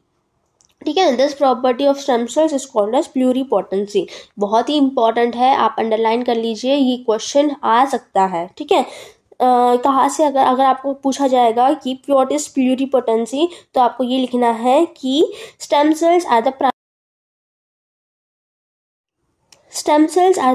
ठीक है। This property of stem cells is called as pluripotency. बहुत ही इंपॉर्टेंट है, आप अंडरलाइन कर लीजिए, ये क्वेश्चन आ सकता है, ठीक है। कहाँ से अगर आपको पूछा जाएगा कि व्हाट इज प्लूरिपोटेंसी, तो आपको ये लिखना है कि stem cells are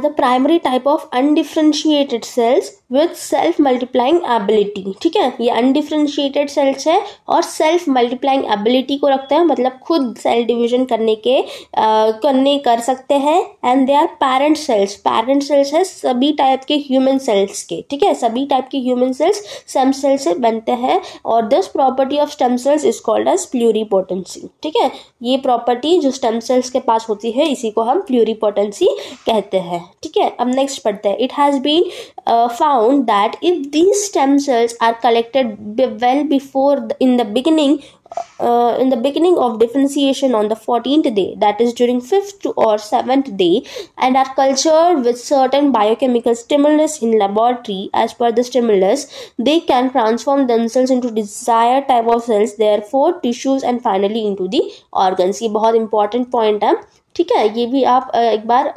the primary type of undifferentiated cells with self multiplying ability, ठीक है। ये undifferentiated cells है और self multiplying ability को रखते हैं, मतलब खुद सेल डिवीजन कर सकते हैं। And they are parent cells है सभी टाइप के ह्यूमन सेल्स के, ठीक है। सभी टाइप के ह्यूमन सेल्स स्टेम सेल से बनते हैं और this property of stem cells is called as pluripotency, ठीक है। ये प्रॉपर्टी जो स्टेम सेल्स के पास होती है इसी को हम प्लूरिपोटेंसी कहते हैं, ठीक है। अब नेक्स्ट पढ़ते हैं। It has been found that if these stem cells are collected well before in the beginning of differentiation on the 14th day, that is during 5th or 7th day, and are cultured with certain biochemical stimulus in laboratory, as per the stimulus they can transform themselves into desired type of cells, therefore tissues, and finally into the organs. ये बहुत important point है, ठीक है। ये भी आप एक बार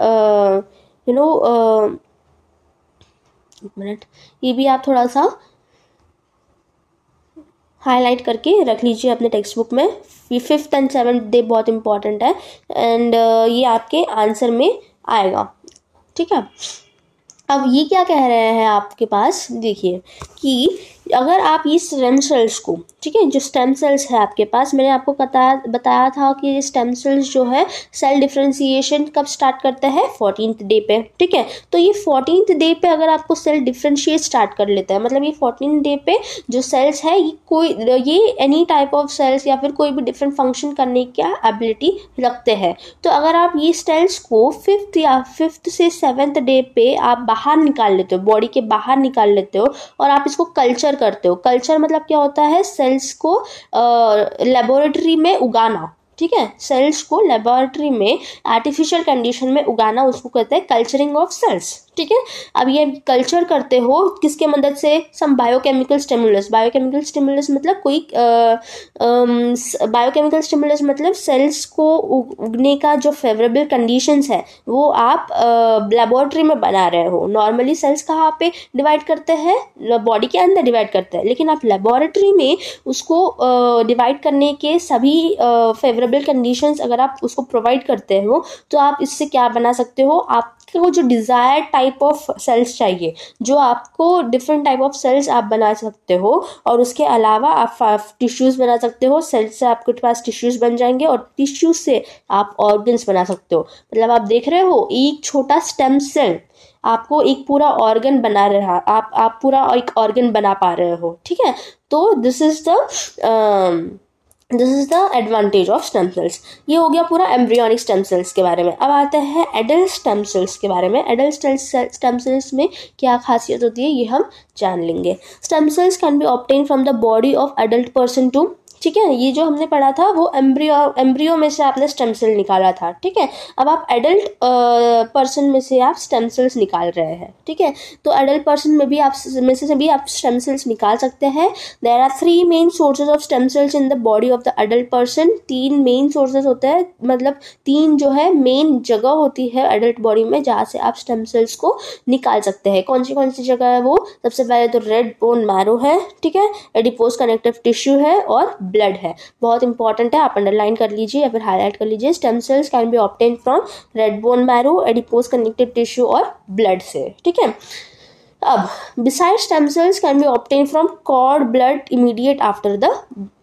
एक मिनट, ये भी आप थोड़ा सा हाईलाइट करके रख लीजिए अपने टेक्स्ट बुक में। ये 5th and 7th डे बहुत इंपॉर्टेंट है एंड ये आपके आंसर में आएगा, ठीक है। अब ये क्या कह रहे हैं आपके पास, देखिए कि अगर आप ये स्टेम सेल्स को, ठीक है, जो स्टेम सेल्स है आपके पास, मैंने आपको बताया था कि ये स्टेम सेल्स जो है सेल डिफरेंशिएशन कब स्टार्ट करते हैं? 14th डे पे, ठीक है। तो ये 14th डे पे अगर आपको सेल डिफरेंशिएट स्टार्ट कर लेता है, मतलब ये 14th डे पे जो सेल्स है ये एनी टाइप ऑफ सेल्स या फिर कोई भी डिफरेंट फंक्शन करने की एबिलिटी रखते हैं। तो अगर आप ये सेल्स को 5th से 7th डे पे आप बाहर निकाल लेते हो, बॉडी के बाहर निकाल लेते हो और आप इसको कल्चर करते हो। कल्चर मतलब क्या होता है? सेल्स को लेबोरेटरी में उगाना, ठीक है। सेल्स को लेबोरेटरी में आर्टिफिशियल कंडीशन में उगाना, उसको कहते हैं कल्चरिंग ऑफ सेल्स, ठीक है। अब ये कल्चर करते हो किसके मदद से? सम बायोकेमिकल स्टिमुलस मतलब कोई बायोकेमिकल स्टिमुलस मतलब सेल्स को उगने का जो फेवरेबल कंडीशंस है वो आप लेबोरेटरी में बना रहे हो। नॉर्मली सेल्स कहाँ पे डिवाइड करते हैं? बॉडी के अंदर डिवाइड करते हैं, लेकिन आप लेबोरेटरी में उसको डिवाइड करने के सभी फेवरेबल कंडीशंस अगर आप उसको प्रोवाइड करते हो तो आप इससे क्या बना सकते हो? आपको जो डिजायर्ड टाइप ऑफ सेल्स चाहिए, जो आपको डिफरेंट टाइप ऑफ सेल्स आप बना सकते हो, और उसके अलावा आप टिश्यूज बना सकते हो। सेल्स से आपके पास टिश्यूज बन जाएंगे और टिश्यूज से आप ऑर्गन्स बना सकते हो। मतलब आप देख रहे हो एक छोटा स्टेम सेल आपको एक पूरा ऑर्गन बना रहा, आप पूरा एक ऑर्गन बना पा रहे हो, ठीक है। तो this is the this is the advantage of stem sales. ये हो गया पूरा एम्ब्रियोनिक स्टेम सेल्स के बारे में। अब आते हैं एडल्ट स्टेम सेल्स के बारे में। एडल्ट स्टेम सेल्स में क्या खासियत होती है ये हम जान लेंगे। Stem cells can be obtain from the body of adult person too, ठीक है, ये जो हमने पढ़ा था वो एम्ब्रियो में से आपने स्टेम सेल निकाला था, ठीक है। अब आप एडल्ट पर्सन में से आप स्टेम सेल्स निकाल रहे हैं, ठीक है। तो एडल्ट पर्सन में भी आप स्टेम सेल्स निकाल सकते हैं। There are 3 main sources of stem cells in the body of the adult person. 3 main sources होते हैं, मतलब 3 जो है मेन जगह होती है एडल्ट बॉडी में जहाँ से आप स्टेम सेल्स को निकाल सकते हैं। कौन सी जगह है वो? सबसे पहले तो रेड बोन मैरो है, ठीक है, एडिपोज कनेक्टिव टिश्यू है और ब्लड है। बहुत इंपॉर्टेंट है, आप अंडरलाइन कर लीजिए या फिर हाईलाइट कर लीजिए। Stem cells can be obtain from red bone marrow, adipose connective tissue और ब्लड से, ठीक है। अब beside stem cells can be obtain from cord blood immediate after the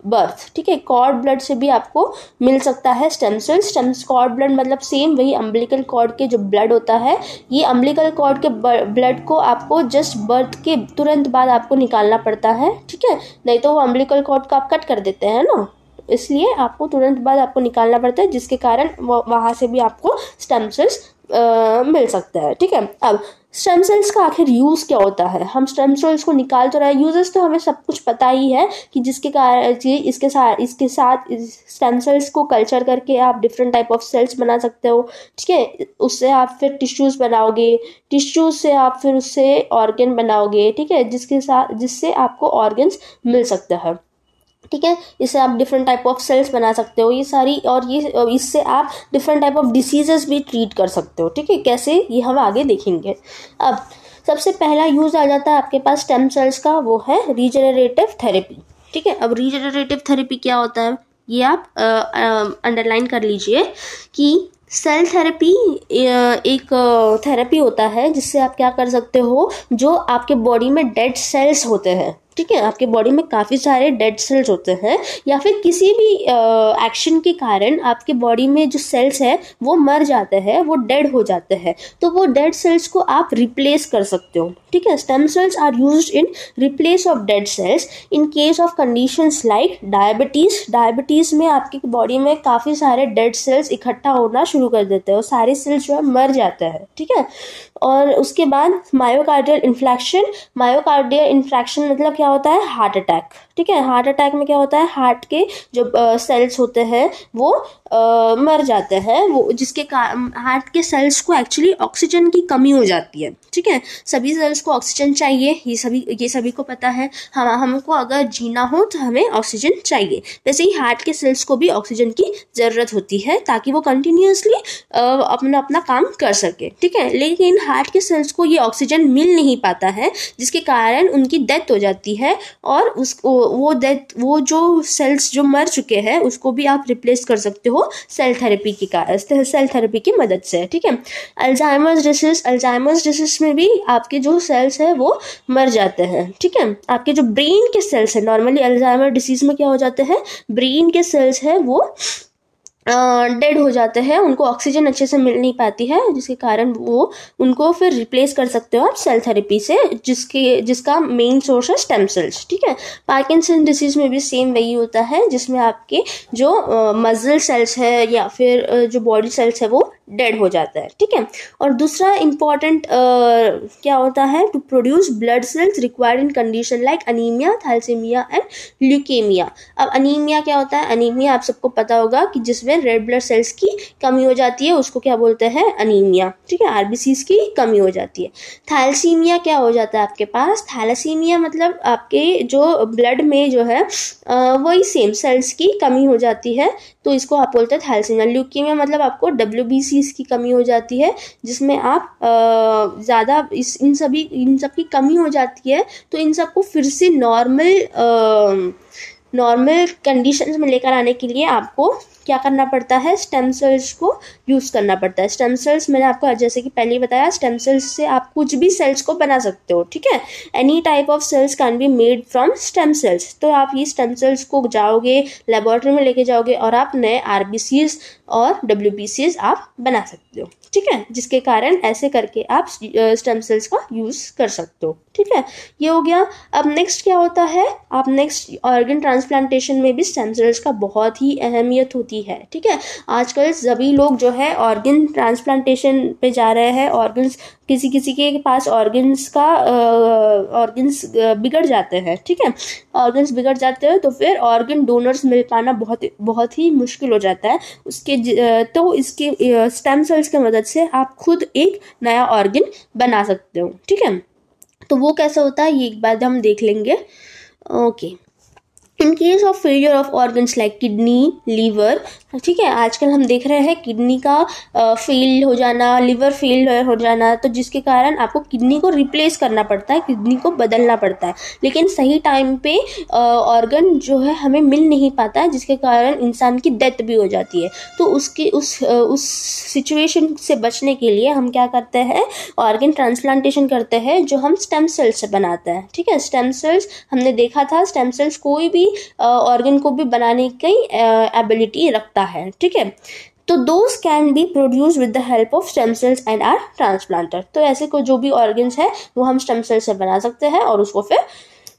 birth, ठीक है। कॉर्ड ब्लड से भी आपको मिल सकता है स्टेम सेल्स। कॉर्ड ब्लड मतलब सेम वही अम्बिलिकल कॉर्ड के जो ब्लड होता है, ये अम्बिलिकल कॉर्ड के ब्लड को आपको जस्ट बर्थ के तुरंत बाद आपको निकालना पड़ता है, ठीक है। नहीं तो वो अम्बिलिकल कॉर्ड को आप कट कर देते हैं ना, इसलिए आपको तुरंत बाद आपको निकालना पड़ता है, जिसके कारण वहाँ से भी आपको स्टेम सेल्स मिल सकता है, ठीक है। अब स्टेम सेल्स का आखिर यूज क्या होता है? हम स्टेम सेल्स को निकाल तो रहे हैं, यूजेस तो हमें सब कुछ पता ही है कि जिसके कारण इसके साथ स्टेम सेल्स को कल्चर करके आप डिफरेंट टाइप ऑफ सेल्स बना सकते हो, ठीक है। उससे आप फिर टिश्यूज बनाओगे, टिश्यूज से आप फिर उससे ऑर्गन बनाओगे, ठीक है, जिससे आपको ऑर्गन्स मिल सकता है, ठीक है। इससे आप डिफरेंट टाइप ऑफ सेल्स बना सकते हो, ये सारी, और इससे आप डिफरेंट टाइप ऑफ डिसीजेस भी ट्रीट कर सकते हो, ठीक है। कैसे, ये हम आगे देखेंगे। अब सबसे पहला यूज आ जाता है आपके पास स्टेम सेल्स का, वो है रीजेनरेटिव थेरेपी, ठीक है। अब रीजेनरेटिव थेरेपी क्या होता है ये आप अंडरलाइन कर लीजिए कि सेल थेरेपी एक थेरेपी होता है जिससे आप क्या कर सकते हो, जो आपके बॉडी में डेड सेल्स होते हैं, ठीक है, आपके बॉडी में काफ़ी सारे डेड सेल्स होते हैं, या फिर किसी भी एक्शन के कारण आपके बॉडी में जो सेल्स है वो मर जाते हैं, वो डेड हो जाते हैं, तो वो डेड सेल्स को आप रिप्लेस कर सकते हो, ठीक है। Stem cells are used in replace of dead cells in case of conditions like diabetes. Diabetes में आपकी बॉडी में काफ़ी सारे डेड सेल्स इकट्ठा होना शुरू कर देते हैं और सारे सेल्स जो है मर जाते हैं, ठीक है। और उसके बाद मायोकार्डियल इन्फ्रैक्शन मतलब क्या होता है? हार्ट अटैक, ठीक है। हार्ट अटैक में क्या होता है, हार्ट के जो सेल्स होते हैं वो मर जाते हैं, वो जिसके कारण हार्ट के सेल्स को एक्चुअली ऑक्सीजन की कमी हो जाती है, ठीक है। सभी सेल्स को ऑक्सीजन चाहिए, ये सभी को पता है। हमको अगर जीना हो तो हमें ऑक्सीजन चाहिए, वैसे ही हार्ट के सेल्स को भी ऑक्सीजन की ज़रूरत होती है ताकि वो कंटिन्यूसली अपना काम कर सके, ठीक है। लेकिन हार्ट के सेल्स को ये ऑक्सीजन मिल नहीं पाता है, जिसके कारण उनकी डेथ हो जाती है, और वो जो सेल्स जो मर चुके हैं उसको भी आप रिप्लेस कर सकते हो सेल थेरेपी की मदद से, ठीक है। अल्जाइमर्स डिसीज में भी आपके जो सेल्स है वो मर जाते हैं, ठीक है। आपके जो ब्रेन के सेल्स है, नॉर्मली अल्जाइमर डिसीज में क्या हो जाते हैं, ब्रेन के सेल्स है वो डेड हो जाते हैं, उनको ऑक्सीजन अच्छे से मिल नहीं पाती है, जिसके कारण वो उनको फिर रिप्लेस कर सकते हो आप सेल थेरेपी से, जिसका मेन सोर्स है स्टेम सेल्स, ठीक है। पार्किंसन डिसीज में भी सेम वही होता है, जिसमें आपके जो मसल सेल्स है या फिर जो बॉडी सेल्स है वो डेड हो जाता है, ठीक है। और दूसरा इम्पॉर्टेंट क्या होता है, to produce blood cells required in condition like anemia, thalassemia and leukemia. अब अनीमिया क्या होता है? अनीमिया आप सबको पता होगा कि जिसमें रेड ब्लड सेल्स की कमी हो जाती है, उसको क्या बोलते हैं? अनीमिया, ठीक है, आरबीसीज की कमी हो जाती है। थैलेसीमिया क्या हो जाता है आपके पास? थैलेसीमिया मतलब आपके जो ब्लड में जो है वही सेम सेल्स की कमी हो जाती है, तो इसको आप बोलते हैं थैलेसीमिया। ल्यूकेमिया मतलब आपको WBCs की कमी हो जाती है, जिसमें आप ज़्यादा इन सब की कमी हो जाती है, तो इन सबको फिर से नॉर्मल कंडीशंस में लेकर आने के लिए आपको क्या करना पड़ता है? स्टेम सेल्स को यूज़ करना पड़ता है। स्टेम सेल्स मैंने आपको जैसे कि पहले ही बताया, स्टेम सेल्स से आप कुछ भी सेल्स को बना सकते हो, ठीक है। Any type of sales can be made from stem cells. तो आप ये स्टेम सेल्स को जाओगे लेबोरेटरी में लेके जाओगे और आप नए RBCs और WBCs आप बना सकते हो, ठीक है, जिसके कारण ऐसे करके आप स्टेम सेल्स का यूज़ कर सकते हो, ठीक है। ये हो गया। अब नेक्स्ट क्या होता है? आप नेक्स्ट ऑर्गन ट्रांसप्लांट ट्रांसप्लांटेशन में भी स्टेम सेल्स का बहुत ही अहमियत होती है, ठीक है। आजकल सभी लोग जो है ऑर्गन ट्रांसप्लांटेशन पे जा रहे हैं। ऑर्गन्स किसी किसी के पास ऑर्गन्स बिगड़ जाते हैं, ठीक है। ऑर्गन्स बिगड़ जाते हैं तो फिर ऑर्गन डोनर्स मिल पाना बहुत ही मुश्किल हो जाता है। तो इसके स्टेम सेल्स की मदद से आप खुद एक नया ऑर्गन बना सकते हो, ठीक है। तो वो कैसे होता है ये एक बार हम देख लेंगे। Okay, in case of failure of organs like kidney, liver, ठीक है, आजकल हम देख रहे हैं किडनी का फेल हो जाना, लिवर फेल हो जाना, तो जिसके कारण आपको किडनी को रिप्लेस करना पड़ता है, किडनी को बदलना पड़ता है, लेकिन सही टाइम पे ऑर्गन जो है हमें मिल नहीं पाता है, जिसके कारण इंसान की डेथ भी हो जाती है। तो उस सिचुएशन से बचने के लिए हम क्या करते हैं, ऑर्गन ट्रांसप्लांटेशन करते हैं, जो हम स्टेम सेल्स से बनाते हैं, ठीक है। स्टेम सेल्स हमने देखा था, स्टेम सेल्स कोई भी ऑर्गन को भी बनाने की एबिलिटी रखता है, ठीक है। तो those can be produce with the help of stem cells and are transplanted. तो ऐसे को जो भी ऑर्गन्स है वो हम स्टेम सेल से बना सकते हैं और उसको फिर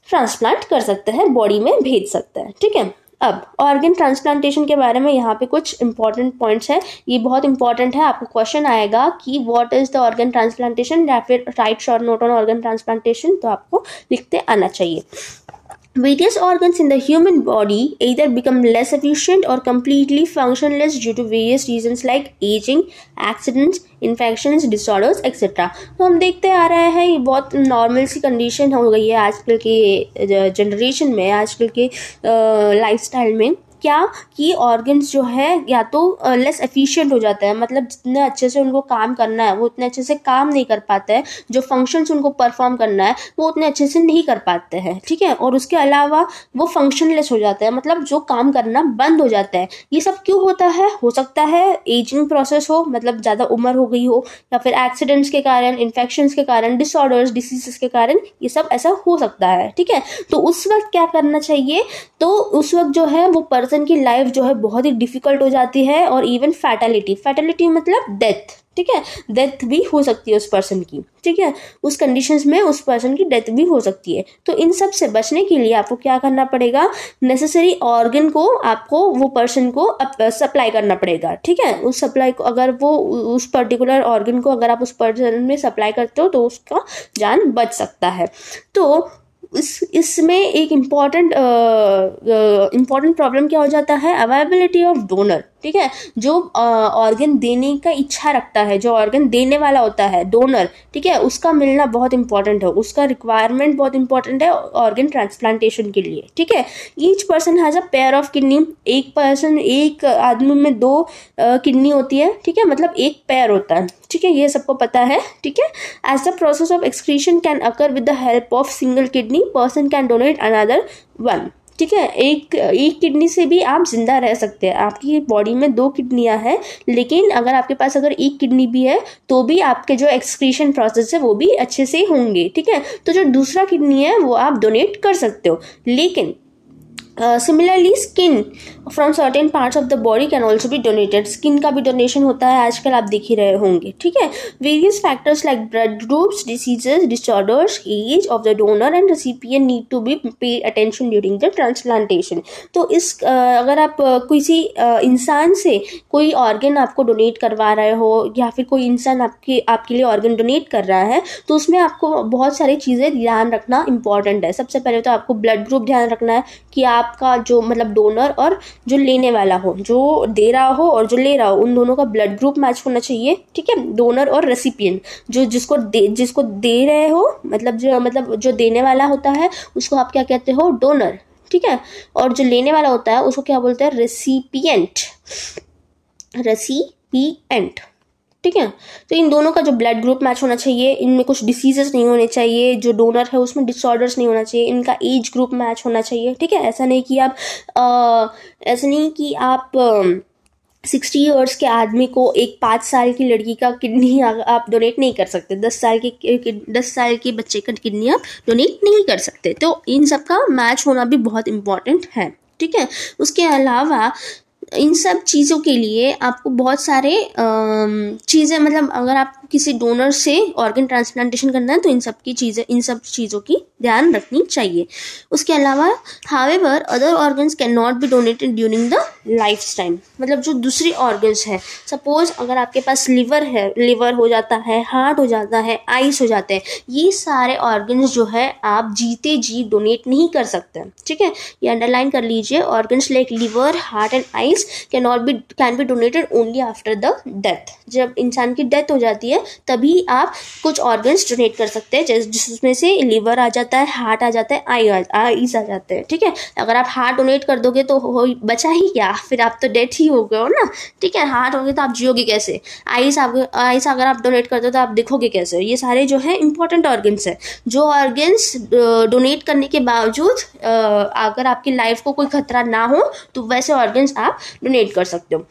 ट्रांसप्लांट कर सकते हैं, बॉडी में भेज सकते हैं, ठीक है। अब ऑर्गन ट्रांसप्लांटेशन के बारे में यहाँ पे कुछ इंपॉर्टेंट पॉइंट्स है, ये बहुत इंपॉर्टेंट है। आपको क्वेश्चन आएगा कि what is the organ transplantation या फिर right short note on organ transplantation, तो आपको लिखते आना चाहिए। Various organs in the human body either become less efficient or completely functionless due to various reasons like aging, accidents, infections, disorders, etc. तो हम देखते आ रहे हैं ये बहुत नॉर्मल सी कंडीशन हो गई है आजकल के जनरेशन में, आजकल के लाइफस्टाइल में, क्या कि ऑर्गन्स जो है या तो लेस एफिशिएंट हो जाता है, मतलब जितने अच्छे से उनको काम करना है वो उतने अच्छे से काम नहीं कर पाते हैं, जो फंक्शंस उनको परफॉर्म करना है वो उतने अच्छे से नहीं कर पाते हैं, ठीक है। और उसके अलावा वो फंक्शनलेस हो जाता है, मतलब जो काम करना बंद हो जाता है। ये सब क्यों होता है? हो सकता है एजिंग प्रोसेस हो, मतलब ज़्यादा उम्र हो गई हो, या फिर एक्सीडेंट्स के कारण, इन्फेक्शंस के कारण, डिसऑर्डर्स, डिसीजेस के कारण ये सब ऐसा हो सकता है, ठीक है। तो उस वक्त क्या करना चाहिए, तो उस वक्त जो है वो पर्सन की लाइफ जो है बहुत ही डिफिकल्ट हो जाती है, और इवन फैटेलिटी मतलब डेथ, ठीक है, डेथ भी हो सकती है उस पर्सन की, ठीक है। उस कंडीशंस में उस पर्सन की डेथ भी हो सकती है। तो इन सब से बचने के लिए आपको क्या करना पड़ेगा, नेसेसरी ऑर्गन को आपको वो पर्सन को सप्लाई करना पड़ेगा, ठीक है। उस सप्लाई को अगर वो उस पर्टिकुलर ऑर्गन को अगर आप उस पर्सन में सप्लाई करते हो तो उसका जान बच सकता है। तो इसमें एक इम्पॉर्टेंट प्रॉब्लम क्या हो जाता है, अवेलेबिलिटी ऑफ डोनर, ठीक है। जो ऑर्गन देने का इच्छा रखता है, जो ऑर्गन देने वाला होता है डोनर, ठीक है, उसका मिलना बहुत इंपॉर्टेंट है, उसका रिक्वायरमेंट बहुत इंपॉर्टेंट है ऑर्गन ट्रांसप्लांटेशन के लिए, ठीक है। Each person has a pair of kidney, एक आदमी में 2 किडनी होती है, ठीक है, मतलब एक पेयर होता है, ठीक है, ये सबको पता है, ठीक है। As the process of excretion can occur with the help of single kidney, person can donate another 1, ठीक है। एक किडनी से भी आप जिंदा रह सकते हैं। आपकी बॉडी में 2 किडनियां हैं, लेकिन अगर आपके पास अगर एक किडनी भी है तो भी आपके जो एक्सक्रीशन प्रोसेस है वो भी अच्छे से होंगे, ठीक है। तो जो दूसरा किडनी है वो आप डोनेट कर सकते हो, लेकिन similarly skin from certain parts of the body can also be donated, skin का भी डोनेशन होता है आजकल, आप देख ही रहे होंगे, ठीक है। Various factors like blood groups, diseases, disorders, age of the donor and recipient need to be pay attention during the transplantation. तो अगर आप किसी इंसान से कोई ऑर्गन आपको डोनेट करवा रहे हो, या फिर कोई इंसान आपके लिए ऑर्गन डोनेट कर रहा है, तो उसमें आपको बहुत सारी चीज़ें ध्यान रखना इंपॉर्टेंट है। सबसे पहले तो आपको ब्लड ग्रुप ध्यान रखना है कि आपका जो मतलब डोनर और जो लेने वाला हो, जो दे रहा हो और जो ले रहा हो, उन दोनों का ब्लड ग्रुप मैच होना चाहिए, ठीक है। डोनर और रेसिपिएंट, जिसको दे रहे हो, मतलब जो देने वाला होता है उसको आप क्या कहते हो, डोनर, ठीक है। और जो लेने वाला होता है उसको क्या बोलते हैं, रेसिपिएंट, ठीक है। तो इन दोनों का जो ब्लड ग्रुप मैच होना चाहिए, इनमें कुछ डिसीजेस नहीं होने चाहिए, जो डोनर है उसमें डिसऑर्डर्स नहीं होना चाहिए, इनका एज ग्रुप मैच होना चाहिए, ठीक है। ऐसा नहीं कि आप 60 ईयर्स के आदमी को एक 5 साल की लड़की का किडनी आप डोनेट नहीं कर सकते, 10 साल के बच्चे का किडनी आप डोनेट नहीं कर सकते। तो इन सब का मैच होना भी बहुत इंपॉर्टेंट है, ठीक है। उसके अलावा इन सब चीज़ों के लिए आपको बहुत सारे चीज़ें, मतलब अगर आप किसी डोनर से ऑर्गन ट्रांसप्लांटेशन करना है तो इन सब चीज़ों की ध्यान रखनी चाहिए। उसके अलावा however other organs can not be donated during the life time, मतलब जो दूसरी ऑर्गन्स है, सपोज अगर आपके पास लिवर हो जाता है, हार्ट हो जाता है, आइस हो जाते हैं, ये सारे ऑर्गन्स जो है आप जीते जी डोनेट नहीं कर सकते। ठीक है, ये अंडरलाइन कर लीजिए। Organs like liver, heart and ice can be donated only after the death. जब इंसान की डेथ हो जाती है तभी आप कुछ ऑर्गन्स डोनेट कर सकते हैं, जिसमें से लिवर आ जाता है, हार्ट आ जाता है, आइस आ जाते हैं। ठीक है, अगर आप हार्ट डोनेट कर दोगे तो बचा ही क्या, फिर आप तो डेथ ही हो गए हो ना। ठीक है, हार्ट हो गए तो आप जियोगे कैसे, आइस अगर आप डोनेट कर दो तो आप दिखोगे कैसे। ये सारे जो है इंपॉर्टेंट ऑर्गन्स है, जो ऑर्गन्स डोनेट करने के बावजूद अगर आपकी लाइफ को कोई खतरा ना हो तो वैसे ऑर्गन्स आप डोनेट कर सकते हो।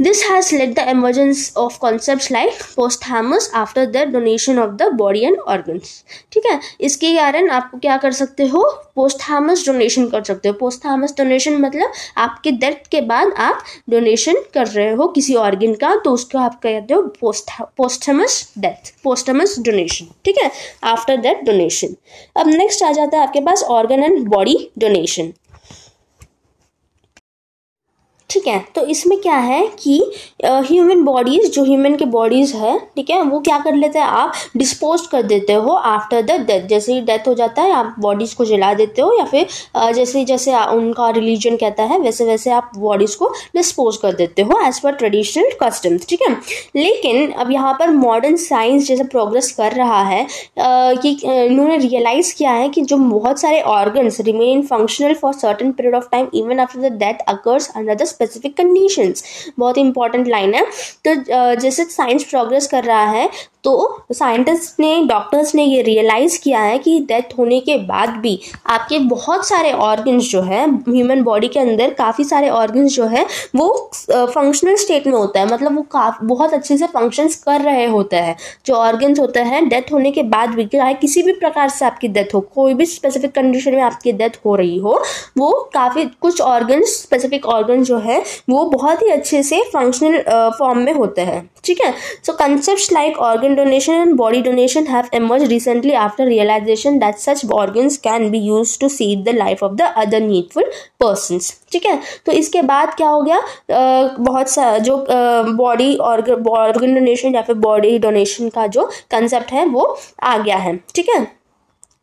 This has led the emergence of concepts like posthumous after the donation of the body and organs. ठीक है, इसके कारण आपको क्या कर सकते हो, पोस्टहामस डोनेशन कर सकते हो। पोस्टहामस डोनेशन मतलब आपके डेथ के बाद आप डोनेशन कर रहे हो किसी ऑर्गन का, तो उसको आप कहते हो पोस्टहामस डेथ, पोस्टहामस डोनेशन। ठीक है, आफ्टर दैट डोनेशन। अब नेक्स्ट आ जाता है आपके पास ऑर्गन एंड बॉडी डोनेशन। ठीक है, तो इसमें क्या है कि ह्यूमन बॉडीज, जो ह्यूमन के बॉडीज है, ठीक है, वो क्या कर लेते हैं, आप डिस्पोज कर देते हो आफ्टर द डेथ। जैसे ही डेथ हो जाता है आप बॉडीज को जला देते हो, या फिर जैसे जैसे उनका रिलीजन कहता है वैसे वैसे आप बॉडीज को डिस्पोज कर देते हो एज पर ट्रेडिशनल कस्टम्स। ठीक है, लेकिन अब यहाँ पर मॉडर्न साइंस जैसे प्रोग्रेस कर रहा है कि इन्होंने रियलाइज किया है कि जो बहुत सारे organs remain functional for certain period of time even after the death occurs under the specific conditions. बहुत इंपॉर्टेंट लाइन है। तो जैसे साइंस प्रोग्रेस कर रहा है तो साइंटिस्ट ने, डॉक्टर्स ने ये रियलाइज़ किया है कि डेथ होने के बाद भी आपके बहुत सारे ऑर्गन्स जो है ह्यूमन बॉडी के अंदर, काफ़ी सारे ऑर्गन्स जो है वो फंक्शनल स्टेट में होता है, मतलब वो बहुत अच्छे से फंक्शंस कर रहे होते हैं। जो ऑर्गन्स होते हैं डेथ होने के बाद भी, चाहे किसी भी प्रकार से आपकी डेथ हो, कोई भी स्पेसिफिक कंडीशन में आपकी डेथ हो रही हो, वो काफ़ी कुछ ऑर्गन्स, स्पेसिफिक ऑर्गन जो है वो बहुत ही अच्छे से फंक्शनल फॉर्म में होते हैं। ठीक है, so concepts like organ donation and body donation have emerged recently after realization that such organs can be used to save the life of the other needful persons. ठीक है, तो इसके बाद क्या हो गया, बहुत सा जो बॉडी ऑर्गन डोनेशन या फिर बॉडी डोनेशन का जो कंसेप्ट है वो आ गया है। ठीक है,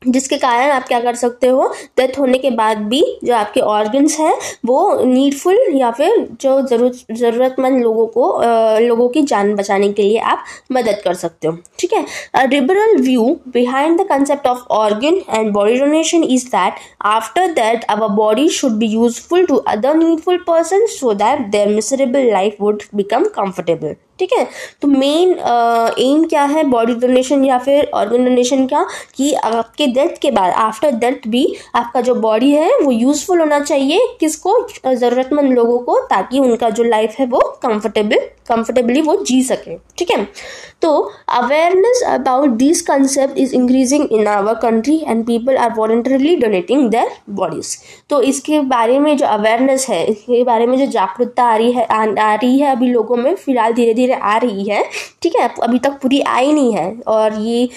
जिसके कारण आप क्या कर सकते हो, डेथ होने के बाद भी जो आपके ऑर्गन्स हैं वो नीडफुल या फिर जो ज़रूरतमंद लोगों की जान बचाने के लिए आप मदद कर सकते हो। ठीक है, a liberal view behind the concept of organ and body donation is that after that our body should be useful to other needful person so that their miserable life would become comfortable. ठीक है, तो main M क्या है body donation या फिर organ donation का, कि आपके डेथ के बाद, आफ्टर डेथ भी आपका जो बॉडी है वो यूजफुल होना चाहिए किसको, ज़रूरतमंद लोगों को, ताकि उनका जो लाइफ है वो कंफर्टेबली वो जी सके। ठीक है, तो awareness about this concept is increasing in our country and people are voluntarily donating their bodies. तो इसके बारे में जो अवेयरनेस है, इसके बारे में जो जागरूकता आ रही है अभी लोगों में, फिलहाल धीरे धीरे आ रही है। ठीक है, अभी तक पूरी आई नहीं है, और ये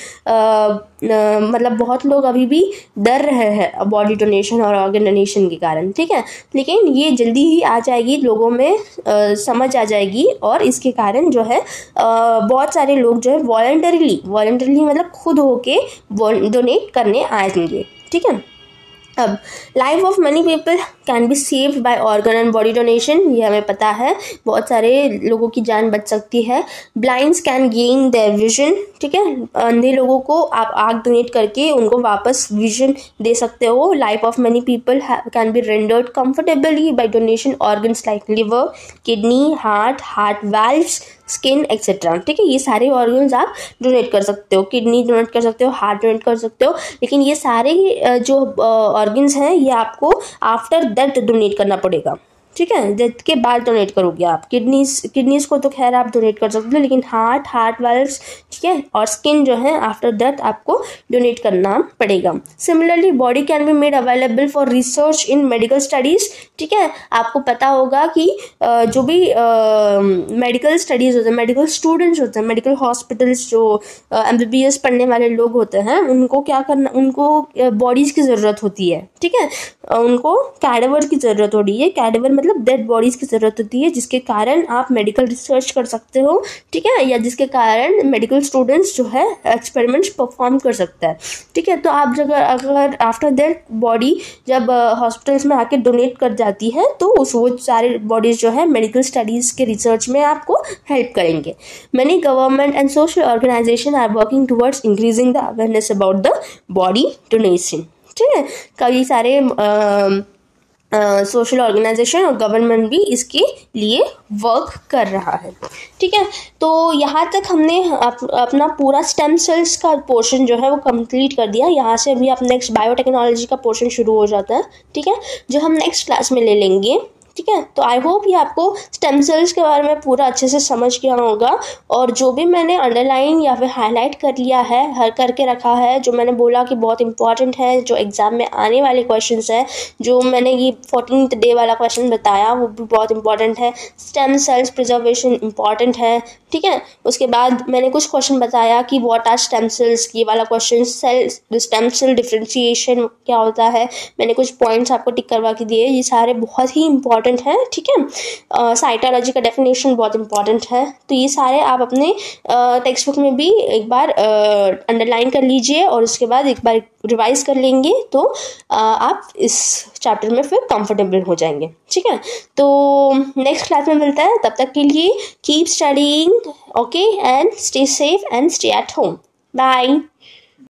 मतलब बहुत लोग अभी भी डर रहे हैं बॉडी डोनेशन और ऑर्गन डोनेशन के कारण। ठीक है, लेकिन ये जल्दी ही आ जाएगी, लोगों में समझ आ जाएगी, और इसके कारण जो है बहुत सारे लोग जो है वॉलंटरीली मतलब खुद होके डोनेट करने आएंगे। ठीक है, अब life of many people can be saved by organ and body donation, ये हमें पता है, बहुत सारे लोगों की जान बच सकती है। Blinds can gain their vision. ठीक है, अंधे लोगों को आप आँख डोनेट करके उनको वापस विजन दे सकते हो। Life of many people can be rendered comfortably by donation organs like liver, kidney, heart valves, skin etcetera. ठीक है, ये सारे ऑर्गन्स आप डोनेट कर सकते हो, किडनी डोनेट कर सकते हो, हार्ट डोनेट कर सकते हो, लेकिन ये सारे जो ऑर्गन्स हैं ये आपको आफ्टर डेथ डोनेट करना पड़ेगा। ठीक है, डेथ के बाद डोनेट करोगे आप। किडनीज को तो खैर आप डोनेट कर सकते हो, लेकिन हार्ट वाल्व्स, ठीक है, और स्किन जो है आफ्टर डेथ आपको डोनेट करना पड़ेगा। Similarly body can be made available for research in medical studies, ठीक है। आपको पता होगा कि जो भी मेडिकल स्टडीज होते हैं, मेडिकल स्टूडेंट्स होते हैं, मेडिकल हॉस्पिटल्स जो MBBS पढ़ने वाले लोग होते हैं, उनको क्या करना, उनको बॉडीज की ज़रूरत होती है, ठीक है। उनको कैडेवर की ज़रूरत हो रही है, कैडेवर मतलब डेड बॉडीज़ की ज़रूरत होती है, जिसके कारण आप मेडिकल रिसर्च कर सकते हो, ठीक है, या जिसके कारण मेडिकल स्टूडेंट्स जो है एक्सपेरिमेंट्स परफॉर्म कर सकता है, ठीक है। तो आप अगर आफ्टर दैट बॉडी जब हॉस्पिटल्स में आके डोनेट कर जाती है, तो उस वो सारे बॉडीज़ जो है मेडिकल स्टडीज़ के रिसर्च में आपको हेल्प करेंगे। Many government and social organisation are working towards increasing the awareness about the body donation, ठीक है। कई सारे सोशल ऑर्गेनाइजेशन और गवर्नमेंट भी इसके लिए वर्क कर रहा है, ठीक है। तो यहाँ तक हमने अपना पूरा स्टेम सेल्स का पोर्शन जो है वो कंप्लीट कर दिया। यहाँ से अभी आप नेक्स्ट बायोटेक्नोलॉजी का पोर्शन शुरू हो जाता है, ठीक है, जो हम नेक्स्ट क्लास में ले लेंगे, ठीक है। तो आई होप ये आपको स्टेम सेल्स के बारे में पूरा अच्छे से समझ गया होगा, और जो भी मैंने अंडरलाइन या फिर हाईलाइट कर लिया है, हर करके रखा है, जो मैंने बोला कि बहुत इंपॉर्टेंट है, जो एग्जाम में आने वाले क्वेश्चंस है, जो मैंने ये 14th डे वाला क्वेश्चन बताया वो भी बहुत इंपॉर्टेंट है। स्टेम सेल्स प्रिजर्वेशन इंपॉर्टेंट है, ठीक है। उसके बाद मैंने कुछ क्वेश्चन बताया कि व्हाट आर स्टेम सेल्स, ये वाला क्वेश्चन, स्टेम सेल डिफरेंशिएशन क्या होता है, मैंने कुछ पॉइंट्स आपको टिक करवा के दिए, ये सारे बहुत ही इंपॉर्टेंट है, ठीक है। साइटोलॉजी का डेफिनेशन बहुत इंपॉर्टेंट है। तो ये सारे आप अपने टेक्स्ट बुक में भी एक बार अंडरलाइन कर लीजिए, और उसके बाद एक बार रिवाइज कर लेंगे, तो आप इस चैप्टर में फिर कंफर्टेबल हो जाएंगे, ठीक है। तो नेक्स्ट क्लास में मिलता है, तब तक के लिए keep studying, okay, and stay safe and stay at home. Bye.